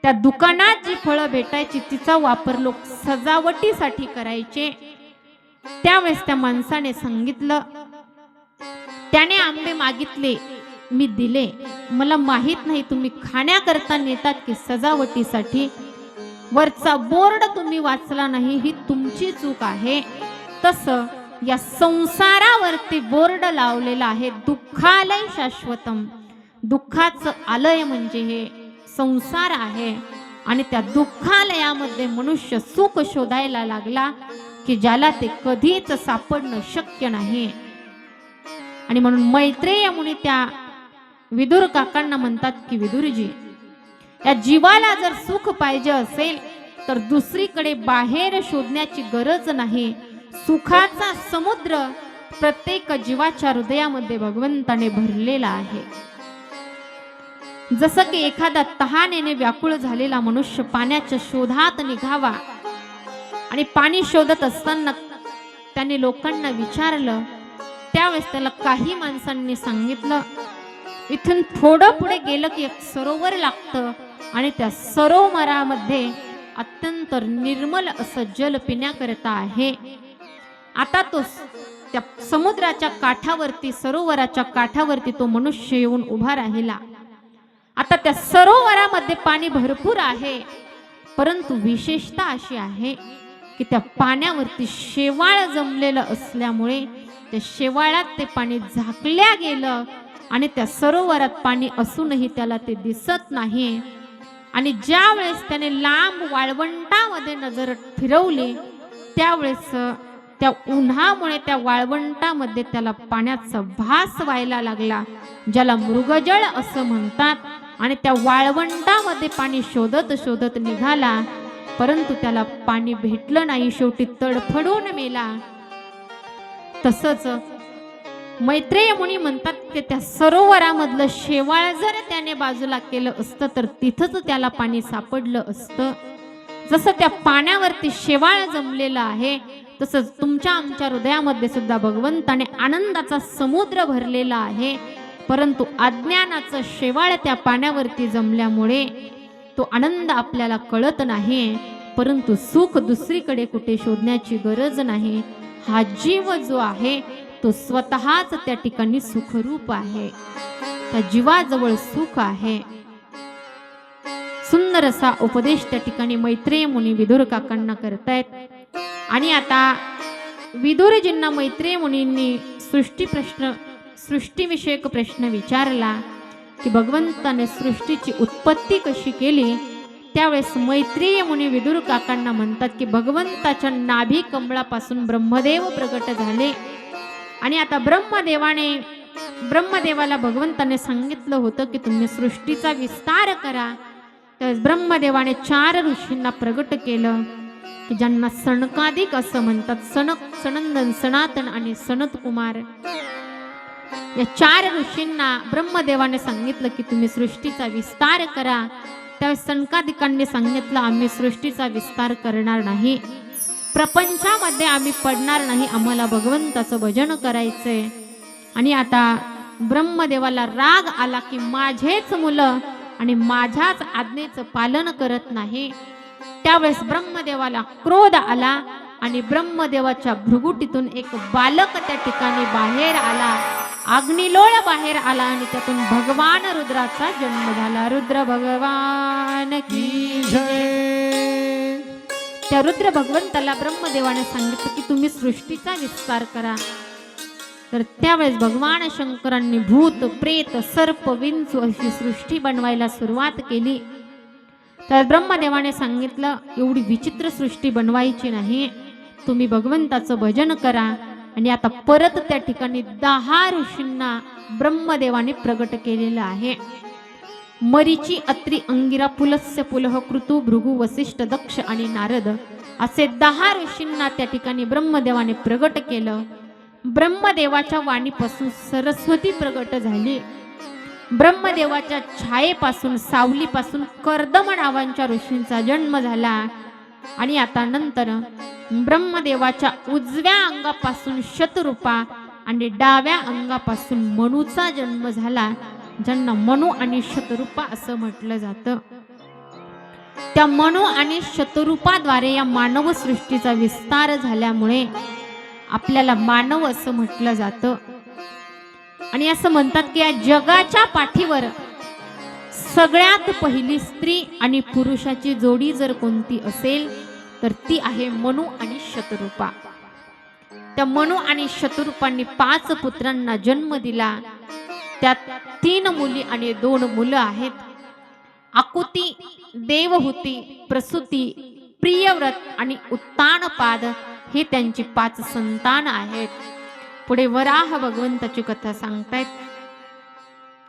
त्या दुकानात जी फळं भेटायची तिचा वापर लोक सजावटीसाठी करायचे. त्यावेळेस त्या माणसाने सांगितलं, त्याने आंबे मागितले मी दिले, मला माहित नाही तुम्ही खाण्याकरता नेतात की सजावटीसाठी. वरचा बोर्ड तुम्ही वाचला नाही ही तुमची चूक आहे. तसं या संसारावरती बोर्ड लावलेला आहे दुःखालय शाश्वतम. दुःखाचं आलय म्हणजे हे संसार आहे. आणि त्या दुःखालयामध्ये मनुष्य सुख शोधायला लागला की ज्याला ते कधीच सापडणं शक्य नाही. आणि म्हणून मैत्रेय मुनी त्या विदुर काकांना म्हणतात की विदुरजी, या जीवाला जर सुख पाहिजे असेल तर दुसरीकडे बाहेर शोधण्याची गरज नाही. सुखाचा समुद्र प्रत्येक जीवाच्या हृदयामध्ये भगवंताने भरलेला आहे. जसं की एखादा तहानेने व्याकुळ झालेला मनुष्य पाण्याच्या शोधात निघावा आणि पाणी शोधत असताना त्याने लोकांना विचारलं. त्यावेळेस त्याला काही माणसांनी सांगितलं, इथून थोडं पुढे गेलं की एक सरोवर लागतं आणि त्या सरोवरामध्ये अत्यंत निर्मल असं जल पिण्याकरता आहे. आता तो त्या समुद्राच्या काठावरती, सरोवराच्या काठावरती तो मनुष्य येऊन उभा राहिला. आता त्या सरोवरामध्ये पाणी भरपूर आहे, परंतु विशेषता अशी आहे की त्या पाण्यावरती शेवाळ जमलेलं असल्यामुळे त्या शेवाळात ते पाणी झाकल्या गेलं आणि त्या सरोवरात पाणी असूनही त्याला ते दिसत नाही. आणि ज्या वेळेस त्याने लांब वाळवंटामध्ये नजर फिरवली, त्यावेळेस त्या उन्हामुळे त्या वाळवंटामध्ये त्याला पाण्याचा भास व्हायला लागला, ज्याला मृगजळ असं म्हणतात. आणि त्या वाळवंटामध्ये पाणी शोधत शोधत निघाला, परंतु त्याला पाणी भेटलं नाही. शेवटी तडफडून मेला. तसंच मैत्रेय मुनी म्हणतात की त्या सरोवरामधलं शेवाळ जर त्याने बाजूला केलं असतं तर तिथंच त्याला पाणी सापडलं असतं. जसं त्या पाण्यावरती शेवाळ जमलेलं आहे, तसंच तुमच्या आमच्या हृदयामध्ये सुद्धा भगवंताने आनंदाचा समुद्र भरलेला आहे, परंतु अज्ञानाचं शेवाळ त्या पाण्यावरती जमल्यामुळे तो आनंद आपल्याला कळत नाही. परंतु सुख दुसरीकडे कुठे शोधण्याची गरज नाही. हा जीव जो आहे तो स्वतःच त्या ठिकाणी सुखरूप आहे. त्या जीवाजवळ सुख आहे. सुंदर असा उपदेश त्या ठिकाणी मैत्रेय मुनी विदुर काकांना करतायत. आणि आता विदुरजींना मैत्रेय मुनींनी सृष्टीविषयक प्रश्न विचारला की भगवंताने सृष्टीची उत्पत्ती कशी केली. त्यावेळेस मैत्रेय मुनी विदुर काकांना म्हणतात की भगवंताच्या नाभी कमळापासून ब्रह्मदेव प्रगट झाले. आणि आता ब्रह्मदेवाला भगवंताने सांगितलं होतं की तुम्ही सृष्टीचा विस्तार करा. तर ब्रह्मदेवाने 4 ऋषींना प्रगट केलं की ज्यांना सनकादिक असं म्हणतात. सनंदन, सनातन आणि सनत कुमार या 4 ऋषींना ब्रह्मदेवाने सांगितलं की तुम्ही सृष्टीचा विस्तार करा. त्यावेळेस सनकादिकांनी सांगितलं आम्ही सृष्टीचा विस्तार करणार नाही, प्रपंचामध्ये आम्ही पडणार नाही, आम्हाला भगवंताचं भजन करायचंय. आणि आता ब्रह्मदेवाला राग आला की माझेच मुलं आणि माझ्याच आज्ञेचं पालन करत नाही. त्यावेळेस ब्रह्मदेवाला क्रोध आला आणि ब्रह्मदेवाच्या भृगुटीतून एक बालक त्या ठिकाणी बाहेर आला, अग्निलोळ बाहेर आला आणि त्यातून भगवान रुद्राचा जन्म झाला. रुद्र भगवान की जय. त्या रुद्र भगवंताला ब्रह्मदेवाने सांगितलं की तुम्ही सृष्टीचा विस्तार करा. तर त्यावेळेस भगवान शंकरांनी भूत, प्रेत, सर्प, विंचू अशी सृष्टी बनवायला सुरुवात केली. तर ब्रह्मदेवाने सांगितलं एवढी विचित्र सृष्टी बनवायची नाही, तुम्ही भगवंताचं भजन करा. आणि आता परत त्या ठिकाणी 10 ऋषींना ब्रह्मदेवाने प्रगट केलेलं आहे. मरीची, अत्री, अंगिरा, पुलस्य, पुलह, कृतू, भृगु, वसिष्ठ, दक्ष आणि नारद असे 10 ऋषींना त्या ठिकाणी ब्रह्मदेवाने प्रगट केलं. ब्रह्मदेवाच्या वाणीपासून सरस्वती प्रगट झाली. ब्रह्मदेवाच्या छायेपासून, सावलीपासून कर्दम नावांच्या ऋषींचा जन्म झाला. आणि आता नंतर ब्रह्मदेवाच्या उजव्या अंगापासून शतरूपा आणि डाव्या अंगापासून मनुचा जन्म झाला, ज्यांना मनु आणि शतरूपा असं म्हटलं जातं. त्या मनु आणि शतरूपाद्वारे या मानव सृष्टीचा विस्तार झाल्यामुळे आपल्याला मानव असं म्हटलं जातं. आणि असं म्हणतात की या जगाच्या पाठीवर सगळ्यात पहिली स्त्री आणि पुरुषाची जोडी जर कोणती असेल तर ती आहे मनु आणि शतरूपा. त्या मनु आणि शतरूपांनी 5 पुत्रांना जन्म दिला. त्यात 3 मुली आणि 2 मुलं आहेत. आकुती, देवहूती, प्रसूती, प्रियव्रत आणि उत्तानपाद हे त्यांची 5 संतान आहेत. पुढे वराह भगवंताची कथा सांगतायत.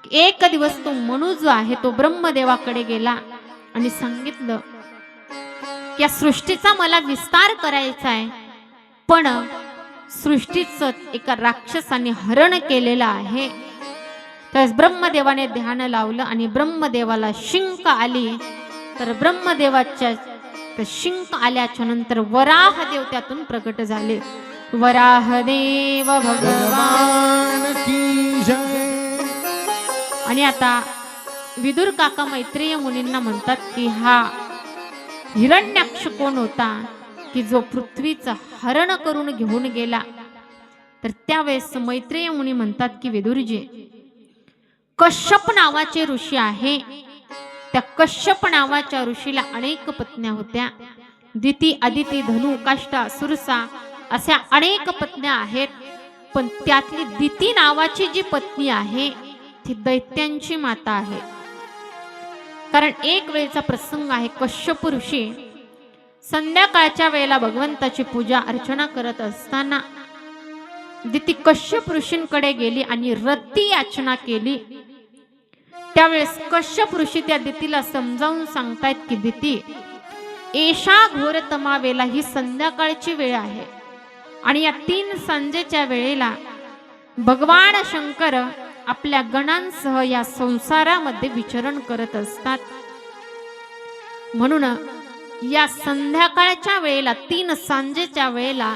एक दिवस तो मनु जो आहे तो ब्रह्मदेवाकडे गेला आणि सांगितलं या सृष्टीचा मला विस्तार करायचा आहे, पण सृष्टीचं एका राक्षसाने हरण केलेलं आहे. तर ब्रह्मदेवाने ध्यान लावलं आणि ब्रह्मदेवाला शिंक आली. तर ब्रह्मदेवाच्या तर शिंक आल्याच्या नंतर वराह देव त्यातून प्रकट झाले. वराह देव भगवान. भगवान की जय. आणि आता विदुर काका मैत्रेय मुनींना म्हणतात की हा हिरण्याक्ष कोण होता की जो पृथ्वीचं हरण करून घेऊन गेला. तर त्यावेळेस मैत्रेय मुनी म्हणतात की विदुरजी, कश्यप नावाचे ऋषी आहे. त्या कश्यप नावाच्या ऋषीला अनेक पत्न्या होत्या. दिती, अदिती, धनु, काष्टा, सुरसा अशा अनेक पत्न्या आहेत. पण त्यातली दिती नावाची जी पत्नी आहे ती दैत्यांची माता आहे. कारण एक वेळचा प्रसंग आहे. कश्यप ऋषी संध्याकाळच्या वेळेला भगवंताची पूजा अर्चना करत असताना दिती कश्यप ऋषींकडे गेली आणि रती याचना केली. त्यावेळेस कश्यप ऋषी त्या दितीला समजावून सांगतायत की दिती, एषा घोरतमा वेला, ही संध्याकाळची वेळ आहे आणि या 3 सांजेच्या वेळेला भगवान शंकर आपल्या गणांसह या संसारामध्ये विचरण करत असतात. म्हणून या संध्याकाळच्या वेळेला 3 सांजेच्या वेळेला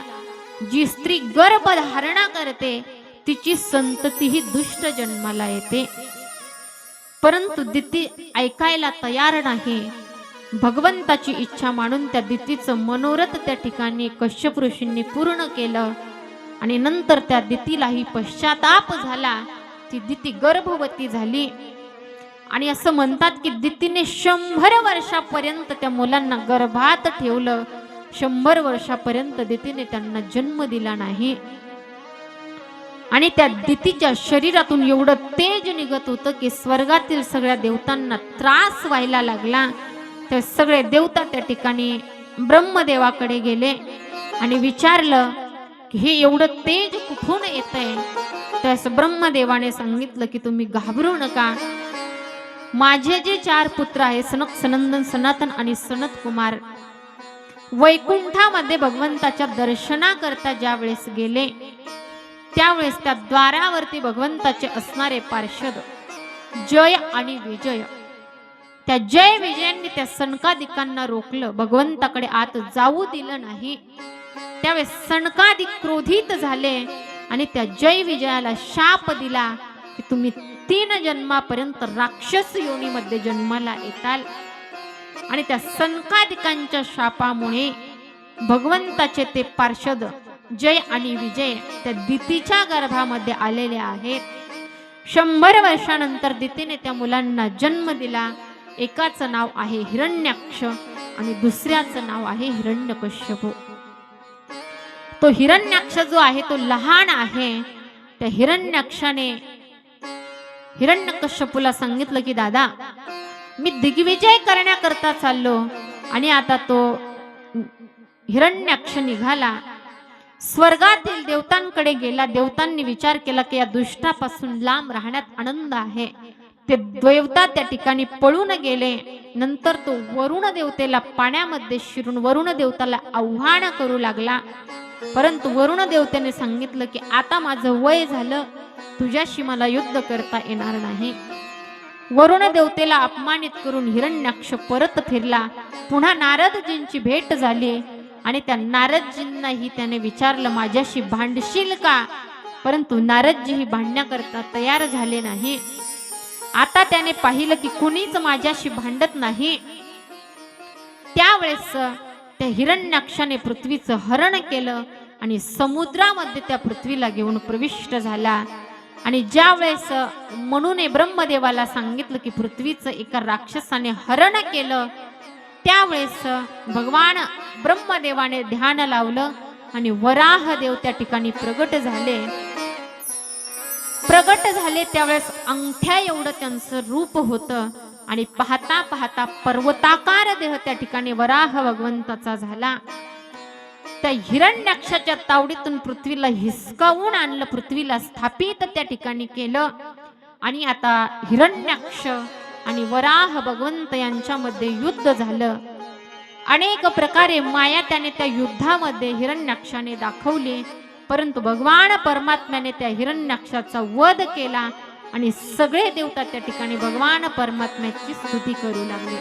जी स्त्री गर्भधारणा करते तिची संतती ही दुष्ट जन्माला येते. परंतु दिती ऐकायला तयार नाही. भगवंताची इच्छा मानून त्या दितीचं मनोरथ त्या ठिकाणी कश्यप ऋषींनी पूर्ण केलं आणि नंतर त्या दितीलाही पश्चाताप झाला. ती दिती गर्भवती झाली आणि असं म्हणतात की दितीने 100 वर्षापर्यंत त्या मुलांना गर्भात ठेवलं. 100 वर्षापर्यंत दितीने त्यांना जन्म दिला नाही. आणि त्या दितीच्या शरीरातून एवढं तेज निघत होतं की स्वर्गातील सगळ्या देवतांना त्रास व्हायला लागला. तर सगळे देवता त्या ठिकाणी ब्रह्मदेवाकडे गेले आणि विचारलं की हे एवढं तेज कुठून येतंय. त्यास ब्रह्मदेवाने सांगितलं की तुम्ही घाबरू नका. माझे जे 4 पुत्र आहेत सनक, सनंदन, सनातन आणि सनत कुमार, वैकुंठामध्ये भगवंताच्या दर्शनाकरता ज्या वेळेस गेले त्यावेळेस त्या द्वारावरती भगवंताचे असणारे पार्षद जय आणि विजय, त्या जय विजयांनी त्या सनकादिकांना रोखलं, भगवंताकडे आत जाऊ दिलं नाही. त्यावेळेस सनकादिक क्रोधित झाले आणि त्या जय विजयाला शाप दिला की तुम्ही 3 जन्मापर्यंत राक्षस योनीमध्ये जन्माला येताल. आणि त्या सनकादिकांच्या शापामुळे भगवंताचे ते पार्षद जय आणि विजय त्या दितीच्या गर्भामध्ये आलेले आहेत. 100 वर्षानंतर दितीने त्या मुलांना जन्म दिला. एकाचं नाव आहे हिरण्याक्ष आणि दुसऱ्याचं नाव आहे हिरण्यकश्यप. तो हिरण्याक्ष जो आहे तो लहान आहे. त्या हिरण्याक्षाने हिरण्यकश्यपूला सांगितलं की दादा, मी दिग्विजय करण्याकरता चाललो. आणि आता तो हिरण्याक्ष निघाला, स्वर्गातील देवतांकडे गेला. देवतांनी विचार केला की या दुष्टापासून लांब राहण्यात आनंद आहे. ते देवता त्या ठिकाणी पळून गेले. नंतर तो वरुण देवतेला पाण्यामध्ये शिरून वरुण देवताला आव्हान करू लागला. परंतु वरुण देवतेने सांगितलं की आता माझं वय झालं, तुझ्याशी मला युद्ध करता येणार नाही. वरुण देवतेला अपमानित करून हिरण्याक्ष परत फिरला. पुन्हा नारदजींची भेट झाली आणि त्या नारदजींनाही त्याने विचारलं माझ्याशी भांडशील का. परंतु नारदजी ही भांडण्याकरता तयार झाले नाही. आता त्याने पाहिलं की कुणीच माझ्याशी भांडत नाही. त्यावेळेस त्या हिरण्याक्षाने पृथ्वीचं हरण केलं आणि समुद्रामध्ये त्या पृथ्वीला घेऊन प्रविष्ट झाला. आणि ज्या वेळेस म्हणून ब्रह्मदेवाला सांगितलं की पृथ्वीचं एका राक्षसाने हरण केलं, त्यावेळेस भगवान ब्रह्मदेवाने ध्यान लावलं आणि वराह देव त्या ठिकाणी प्रगट झाले. त्यावेळेस अंगठ्या एवढं त्यांचं रूप होतं आणि पाहता पाहता पर्वताकार देह त्या ठिकाणी वराह भगवंताचा झाला. त्या हिरण्याक्षाच्या तावडीतून पृथ्वीला हिसकावून आणलं, पृथ्वीला स्थापित त्या ठिकाणी केलं. आणि आता हिरण्याक्ष आणि वराह भगवंत यांच्यामध्ये युद्ध झालं. अनेक प्रकारे माया त्याने त्या युद्धामध्ये हिरण्याक्षाने दाखवली. परंतु भगवान परमात्म्याने त्या हिरण्याक्षाचा वध केला आणि सगळे देवता त्या ठिकाणी भगवान परमात्म्याची स्तुती करू लागले.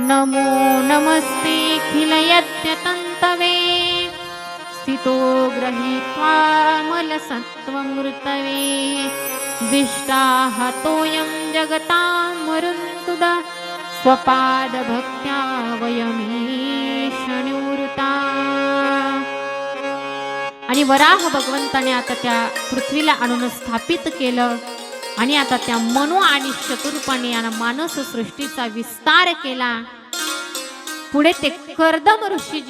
नमो नमस्ते खिलयत्यतन्तवे स्थितो गृहीत्वा मलसत्त्वमृतवे दिष्टाहतोऽयं जगतां मरुन्तुदा स्वपादभक्त्या वयमीशनिवृता. आणि वराह भगवंताने आता त्या पृथ्वीला आणून स्थापित केलं आणि आता त्या मनो आणि शतरूपाने या मानस सृष्टीचा विस्तार केला. पुढे ते कर्दम ऋषी